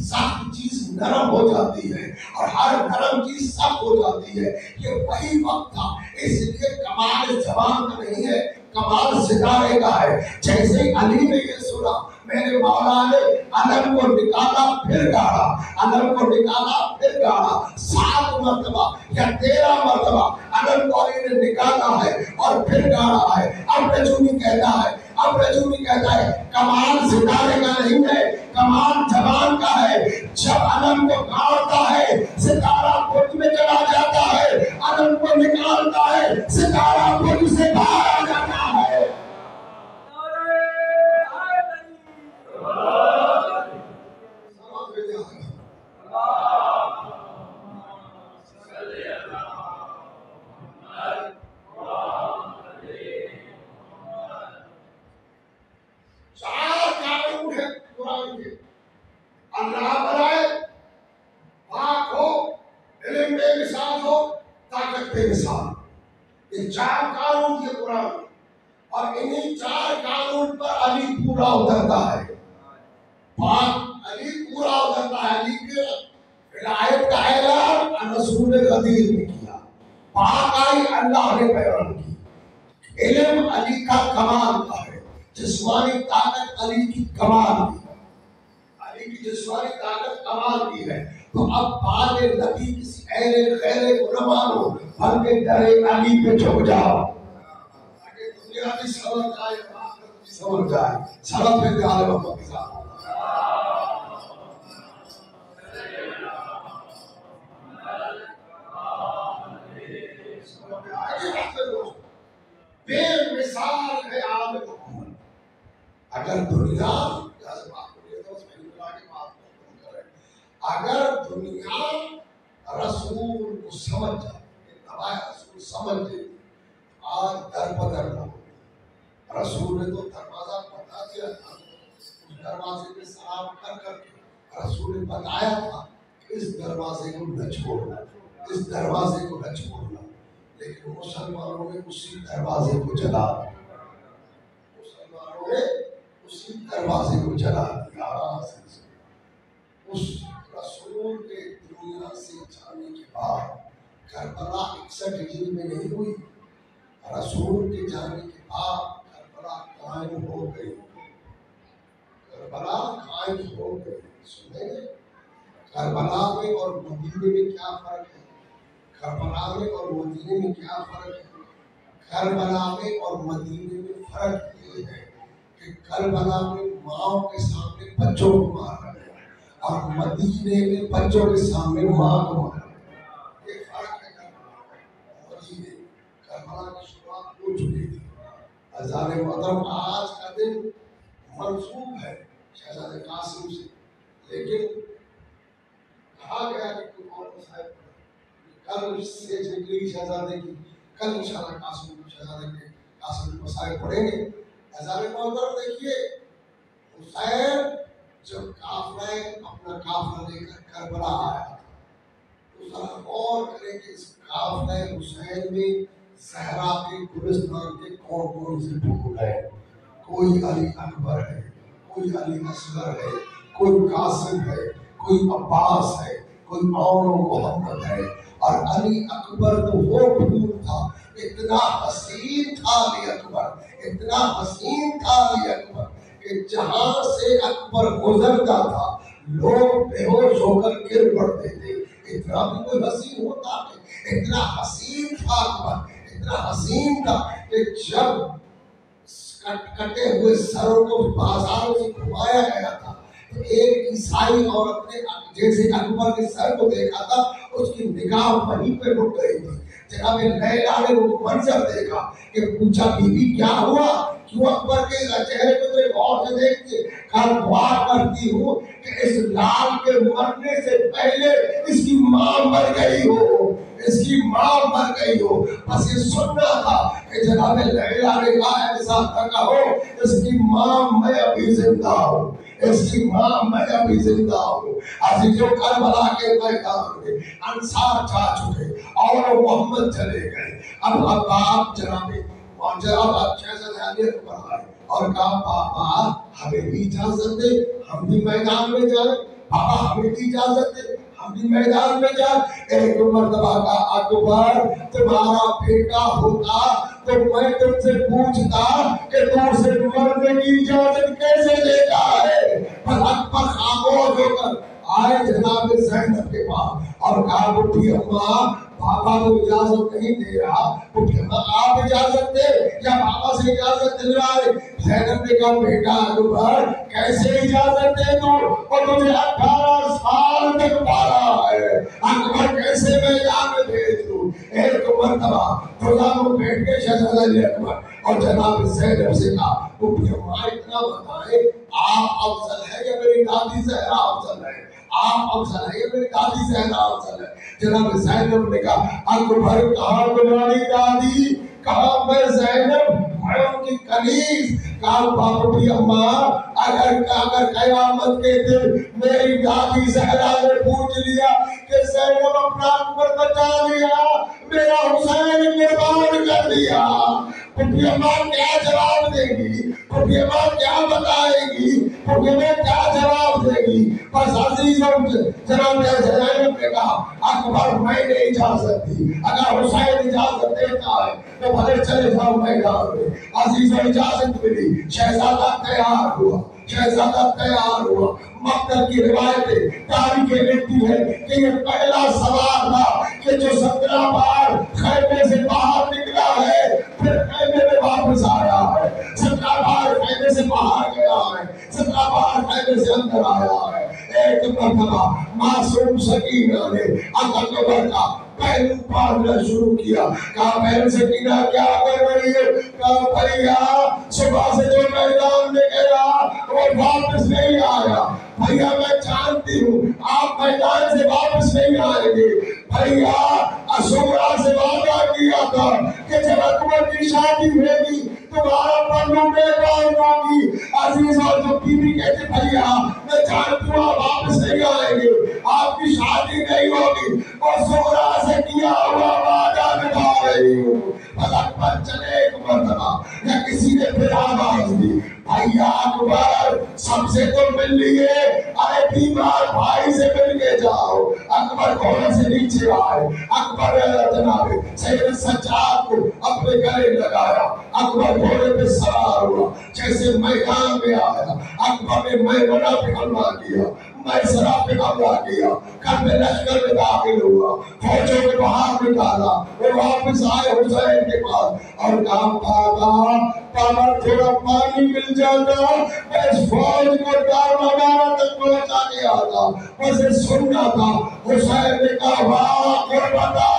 سخت چیز نرم ہو جاتی ہے اور ہر نرم چیز سخت ہو جاتی ہے. یہ وہی وقت تھا. اس لیے کمال زبان کا نہیں ہے, کمال ستارے کا ہے. جیسے علی نے یہ سنا, میرے مولا نے علم کو نکالا پھر گاڑا, علم کو نکالا پھر گاڑا, 7 مرتبہ یا 13 مرتبہ علم کو علی نے نکالا ہے اور پھر گاڑا ہے. اب رجوعی کہتا ہے, اب رجوعی کہتا ہے کمال ستارے کا نہیں ہے, کمال زبان کا ہے. جب علم کو گاڑتا ہے ستارہ برج میں چلا جاتا ہے, علم کو نکالتا ہے ستارہ برج سے باہر آ جاتا ہے. اللہ بنائے, پاک ہو, علم بے مثال ہو, طاقت بے مثال. یہ 4 قانون کے قرآن, اور انہی 4 قانون پر علی پورا اترتا ہے. پاک علی پورا اترتا ہے. علی کے ولایت کا اعلان رسول غدیر نے کیا, پاک آئی اللہ نے بیان کی. علم علی کا کمال کا ہے, جسمانی طاقت علی کی کمال کی, کی جسمانی طاقت کمال کی ہے. تو اب بعد نبی کسی اہل خیر کو نہ مانو, بلکہ در علی پہ جھک جاؤ تاکہ دنیا بھی سمجھ جائے, آخرت بھی سمجھ جائے. سلام پھر عالم محمد کے ساتھ. بے مثال ہے عالم محمد. اگر دنیا اگر دنیا رسول کو سمجھ جائے, نوائے رسول سمجھ لے, آج در بدر نہ ہو. رسول نے تو دروازہ بتا دیا تھا, اس دروازے میں سلام کر کر کے رسول نے بتایا تھا کہ اس دروازے کو نہ چھوڑنا, اس دروازے کو نہ چھوڑنا. لیکن مسلمانوں نے اسی دروازے کو جلا دیا, مسلمانوں نے اسی دروازے کو جلا دیا. اس رسول کے دنیا سے جانے کے بعد کربلا 61 ہجری میں نہیں ہوئی. رسول کے جانے کے بعد کربلا قائم ہو گئی, کربلا قائم ہو گئی. سنیں, کربلا میں اور مدینے میں کیا فرق ہے؟ کربلا میں اور مدینے میں کیا فرق ہے؟ کربلا میں اور مدینے میں فرق یہ ہے کہ کربلا میں ماں کے سامنے بچوں کو مارا گیا اور مدینے میں بچوں کے سامنے ماں کو مارا گیا. یہ فرق ہے. مدینے کربلا کی شروعات ہو چکی تھی. اذان محترم آج کا دن منسوب ہے شہزادہ قاسم سے, لیکن کہا گیا کہ کوئی اور مسائل کل سے نکلی شہزادے کی, کل انشاءاللہ قاسم شہزادے کے قاسم کے مسائل پڑھیں گے. اذان محترم دیکھیے, حسین جب قافلہ اپنا قافلہ لے کر کربلا آیا تو ذرا غور کریں کہ اس قافلہ حسین میں زہرا کے گلستان کے کون کون سے پھول ہیں. کوئی علی اکبر ہے, کوئی علی اصغر ہے, کوئی قاسم ہے, کوئی عباس ہے, کوئی اور محمد ہے. اور علی اکبر تو وہ پھول تھا, اتنا حسین تھا علی اکبر, اتنا حسین تھا علی اکبر کہ جہاں سے اکبر گزرتا تھا لوگ بے ہوش ہو کر گر پڑتے تھے. اتنا بھی کوئی حسین ہوتا ہے, اتنا حسین تھا اکبر, اتنا حسین تھا کہ جب کٹے ہوئے سروں کو بازاروں سے گھمایا گیا تھا تو ایک عیسائی عورت نے جیسے اکبر کے سر کو دیکھا تھا اس کی نگاہ وہیں پہ رک گئی تھی. جناب لیلا نے وہ منظر دیکھا کہ پوچھا بی بی کیا ہوا, کیوں اکبر کے چہرے کو تیرے غور سے دیکھتے؟ کل دعا کرتی ہوں کہ اس لال کے مرنے سے پہلے اس کی ماں مر گئی ہو, اس کی ماں مر گئی ہو. بس یہ سننا تھا کہ جناب لیلا نے کہا ایسا نہ کہو, اس کی ماں میں ابھی زندہ ہوں, اس کی ماں میں ابھی زندہ ہوں. عزیزوں کربلا کے میدان میں انصار جا چکے اور محمد چلے گئے. اب آپ جناب شہزادہ علی اکبر آئے اور کہا پاپا ہمیں بھی اجازت دے, ہم بھی میدان میں جائیں. پاپا ہمیں بھی اجازت دے، ہم بھی میدان میں جائیں۔ ایک مرتبہ کا اکبر تمہارا بیٹا ہوتا تو میں تم سے پوچھتا کہ تم سے مرنے کی اجازت کیسے لیتا ہے؟ پر اکبر خاموش ہو کر آئے جناب زینب کے پاس اور کہا بٹھی اماں پاپا کو اجازت نہیں دے رہا، بٹھی اماں آپ اجازت دے یا پاپا سے اجازت دل رہا ہے؟ زینب نے کہا بیٹا اکبر کیسے اجازت دے دوں اور تجھے 18 سال تک پالا ہے، اکبر کیسے میدان میں بھیج دوں؟ ایک مرتبہ فضا بیٹھ کے شہزادہ علی اکبر اور جناب زینب سے کہا بٹھی اماں اتنا بتائیں آپ افضل ہے یا میری دادی زہرا افضل ہے؟ آپ افضل ہے یا میری دادی زہرا افضل ہے؟ جناب زینب نے کہا اکبر کہا تمہاری دادی، کہا میں زینب میں ان کی کنیز، کہا باپ بھی اماں اگر قیامت کے دن میری دادی زہرا نے پوچھ لیا کہ زینب اپنا اکبر بچا لیا، میرا حسین قربان کر دیا، پھپھی اماں کیا جواب دے گی؟ پھپھی اماں کیا بتائے گی؟ پھپھی اماں کیا جواب دے گی؟ بس عزیزوں جناب زینب نے کہا اکبر میں نے اجازت دی، اگر حسین اجازت دیتا ہے تو بھلے چلے جاؤ میدان میں۔ عزیزوں اجازت ملی، شہزادہ تیار ہوا، شہزادہ تیار ہوا۔ مکہ کی روایتیں تاریخیں لکھتی ہے کہ یہ پہلا سوار تھا کہ جو 17 بار خیمے سے باہر نکلا ہے پھر خیمے میں واپس آیا ہے، 17 بار خیمے سے باہر گیا ہے، 17 بار خیمے سے اندر آیا ہے۔ ایک مرتبہ معصوم سکینہ نے اکبر کا پہلو پالنا شروع کیا، کہا بہن سکینہ کیا کر رہی ہے؟ کہا بھیا صبح سے جو میدان میں گیا وہ واپس نہیں آیا، بھیا میں جانتی ہوں آپ میدان سے واپس نہیں آئیں گے، بھیا اشورا سے وعدہ کیا تھا کہ جب اکبر کی شادی ہوگی تمہارا پلو بیکار ہوگی۔ عزیز اور جو بی بی کہتے بھیا میں جانتی ہوں آپ واپس نہیں آئیں گے، آپ کی شادی نہیں ہوگی اور اشورا سے کیا ہوا وعدہ نبھا رہی ہوں۔ بس اکبر چلے ایک مرتبہ یا کسی نے پھر آواز دی بھیا اکبر سب سے تو مل لیے، ارے بیمار بھائی سے مل کے جاؤ۔ اکبر گھوڑے سے نیچے آئے، اکبر جناب سید سجاد کو اپنے گلے لگایا، اکبر گھوڑے پہ سوار ہوا، جیسے میدان میں آیا اکبر نے میمنہ پہ حملہ کیا، میسرہ پہ حملہ کیا، گھر میں لشکر میں داخل ہوا، فوجوں کے باہر نکالا، وہ واپس آئے حسین کے پاس اور کہا بابا بابا تھوڑا پانی مل جاتا میں اس فوج کو دارالمدارہ تک پہنچا کے آتا، مجھے سننا تھا۔ حسین نے کہا واہ غربتہ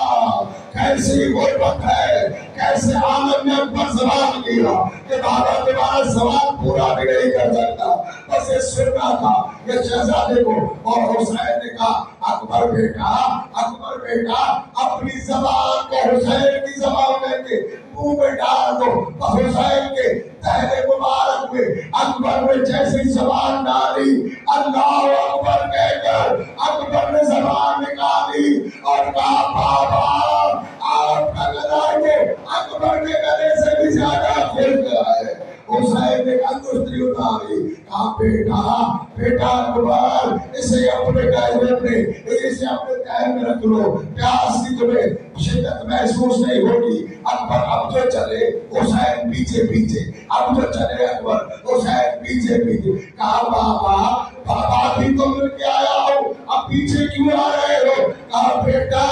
کیسی غربت ہے، کیسے عالم نے اکبر سوال کیا کہ بابا تمہارا سوال پورا بھی نہیں کر سکتا، بس یہ سننا تھا کہ شہزادے کو۔ اور حسین نے کہا اکبر بیٹا اپنی زبان کو حسین کی زبان میں کے منہ میں ڈال دو، بس حسین کے دہنے مبارک میں اکبر نے جیسی زبان ڈالی اللہ اکبر کہہ کر اکبر نے زبان نکالی اور کہا بابا آپ کا گلا یہ اکبر کے گلے سے بھی زیادہ کھل گیا ہے۔ حسین نے انگشتری اتاری، کہا بیٹا اکبر اسے اپنے دہن میں رکھ لو، پیاس کی تمہیں شدت محسوس نہیں ہوگی۔ اکبر اب جو چلے حسین پیچھے پیچھے، اب جو چلے اکبر حسین پیچھے پیچھے۔ کہا بابا بھی تو مل کے آیا ہو، اب پیچھے کیوں آ رہے ہو؟ کہا بیٹا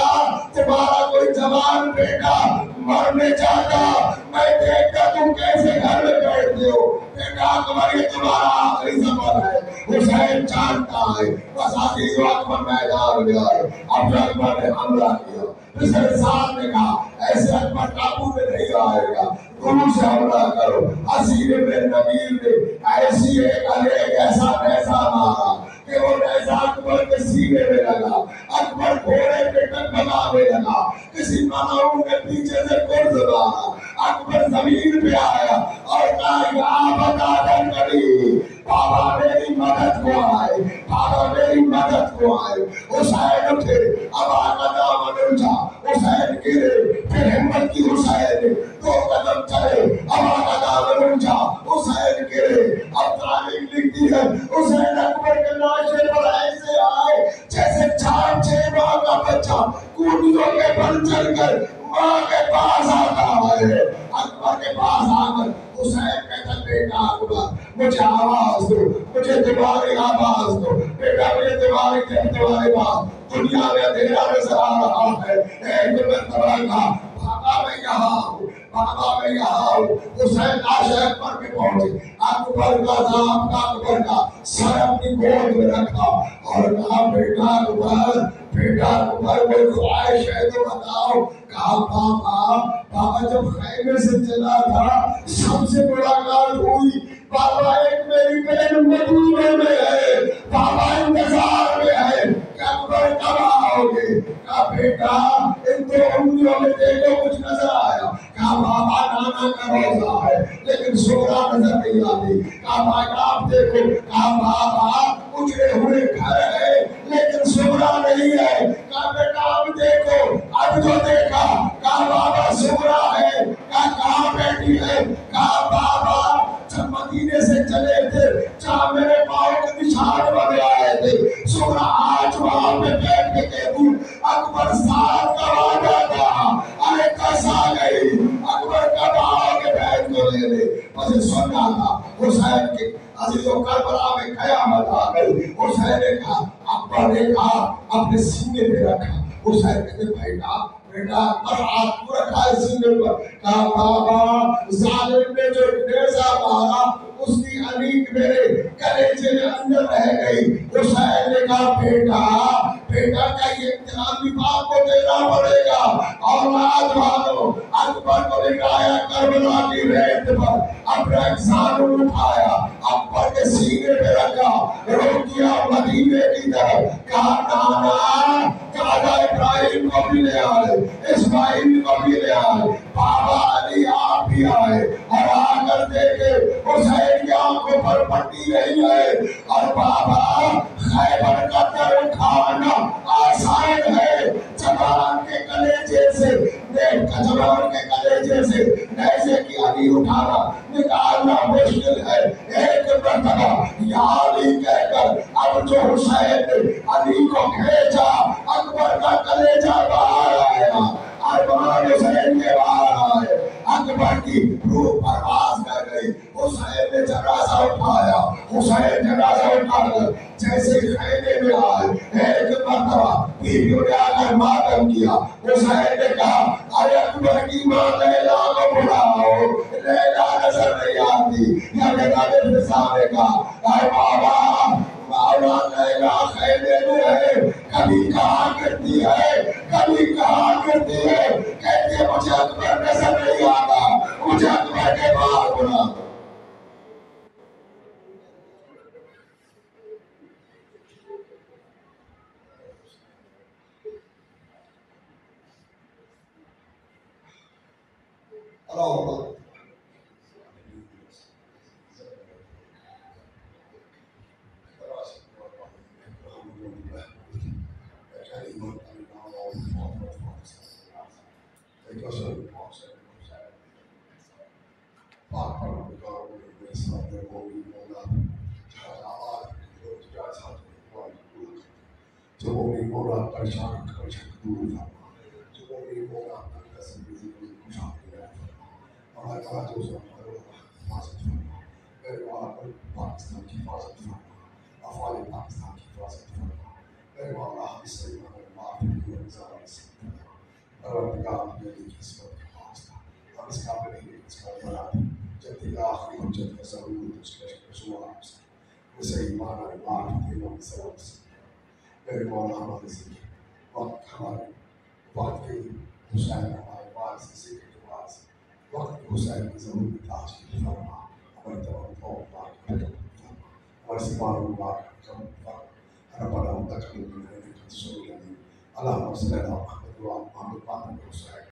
تمہارا کوئی جوان بیٹا مرنے جاتا میں دیکھتا تم کیسے گھر میں بیٹھتے ہو، بیٹا اکبر یہ تمہارا آخری سفر ہے۔ حسین جانتا ہے بس عزیز و اکبر میدان میں آئے، اب اکبر نے حملہ کیا، پھر ساتھ نے کہا ایسے اکبر قابو میں نہیں آئے گا، دور سے حملہ کرو۔ اسیر ابن نبیل نے ایسی ایک ایسا نیزہ مارا کہ وہ نیزہ اکبر کے سینے میں لگا، اکبر گھوڑے پہ ٹکٹکانے لگا، کسی مانعوں نے پیچھے سے گرز مارا، اکبر زمین پہ آیا اور کہا یا بتا کری بابا میری مدد کو آئے، بابا میری مدد کو آئے۔ حسین اٹھے، اب آقا دامن اٹھا، حسین گرے، پھر ہمت کی حسین 2 قدم چلے، اب آقا دامن اٹھا، حسین گرے۔ اب تاریخ لکھتی ہے حسین اکبر کے لاشے پر ایسے بچہ کوٹیوں کے بل چل کر ماں کے پاس آتا ہے، اکبر کے پاس آ کر حسین کہتا بیٹا اکبر مجھے آواز دو، مجھے تمہاری آواز دو، بیٹا مجھے تمہاری بات دنیا میں اندھیرا نظر آ رہا ہے، ایک مرتبہ کہا بابا میں یہاں ہوں، بابا میں یہاں ہوں۔ حسین لاش اکبر کے پہنچے، اکبر کا نام کا اکبر کا سر اپنی گود میں رکھا اور کہا بیٹا اکبر، بیٹا اکبر کوئی خواہش ہے تو بتاؤ۔ کہا بابا، بابا جب خیمے سے چلا تھا سب سے ملاقات ہوئی، بابا ایک میری بہن مدینے میں ہے، بابا انتظار میں ہے کہ اکبر کب آؤ گے۔ کہا بیٹا ان دو انگلیوں میں دیکھو کچھ نظر آیا۔ کہا بابا نانا کا روزہ ہے لیکن سغرا نظر نہیں آتی۔ کہا بھائی آپ دیکھو۔ کہا بابا اجڑے ہوئے گھر ہے لیکن سغرا نہیں ہے۔ کہا بیٹا اب دیکھو، اب جو دیکھا۔ کہا بابا سغرا ہے۔ کہا کہاں بیٹھی ہے؟ کہا بابا جب مدینے سے چلے تھے جہاں میرے پاؤں کے نشان بنے آئے تھے سغرا آج وہاں پہ بیٹھ کے دیکھوں۔ اکبر ساتھ کا وعدہ تھا، ارے کس آ گئی، اکبر کب آؤ گے بہن کو لے لے۔ مجھے سننا تھا حسین کے عزیزوں کربلا میں قیامت آ گئی۔ حسین نے کہا، اکبر نے کہا اپنے سینے پہ رکھا۔ حسین کہتے بیٹا بیٹا اکبر ہاتھ کو رکھا ہے سینے پر۔ کہا بابا ظالم نے جو نیزہ مارا اس کی انیق میرے کلیجے میں اندر رہ گئی۔ حسین نے کہا بیٹا بیٹا کیا یہ امتحان بھی باپ کو دینا پڑے گا؟ اولاد والوں اکبر کو لٹایا کربلا کی ریت پر، اپنا ایگزام اٹھایا اکبر کے سینے پہ رکھا، روک دیا مدینے کی طرف۔ کہا نانا دادا ابراہیم کو بھی لے آئے، اسماعیل کو بھی لے آئے، بابا علی آپ بھی آئے اور آ کر دیکھے حسین کی آنکھوں پر پٹی نہیں ہے اور بابا خیبر کا در اٹھانا آسان ہے، جوان کے کلیجے سے جوان کے کلیجے سے نیزے کی علی اٹھانا نکالنا مشکل ہے۔ ایک مرتبہ یا علی کہہ کر اب جو حسین نے علی کو کھینچا اکبر کا کلیجہ باہر آیا، ارمان حسین کے باہر آئے، اکبر کی روح پرواز کر گئی۔ حسین نے جنازہ اٹھایا، حسین جنازہ اٹھا کر جیسے خیمے میں آئے ایک مرتبہ بیویوں نے آ کر ماتم کیا۔ حسین نے کہا ارے اکبر کی ماں لیلا کو بلاؤ، لیلا نظر نہیں آتی۔ یا بیٹا نے فضا نے کہا اے بابا مولا لیلا خیمے میں ہے، کبھی کہا کرتی ہے کبھی کہا کرتی ہے، کہتی ہے مجھے اکبر نظر نہیں آتا، مجھے اکبر کے باہر بلا۔ اللہ پریشان دور تھا جو میری مولا اپنا زندگی کو خوش آتی ہے اور اللہ جو حفاظت فرما میرے مولا پر پاکستان کی حفاظت فرما، افواج پاکستان کی حفاظت فرما میرے مولا ہم سے معافی کی انتظار سے پروردگار میری قسمت کا واسطہ ہم اس قابل نہیں قسمت بنا دی جب تک آخری حجت کا ضرورت اس کے رسول سے اسے ایمان اور معافی دینا سبب سے میرے مولا ہمارے ذکر وقت ہمارے بات کے حسین ہمارے بات سے ذکر کے بعد سے وقت حسین کی ضرور تاجیل فرما، ہماری توقع پاک فرما، ہمارے سپاہوں پاک فرما، ربنا تقبل منا انک انت السمیع العلیم، اللهم صل علی محمد وعلى محمد وعلى آل حسین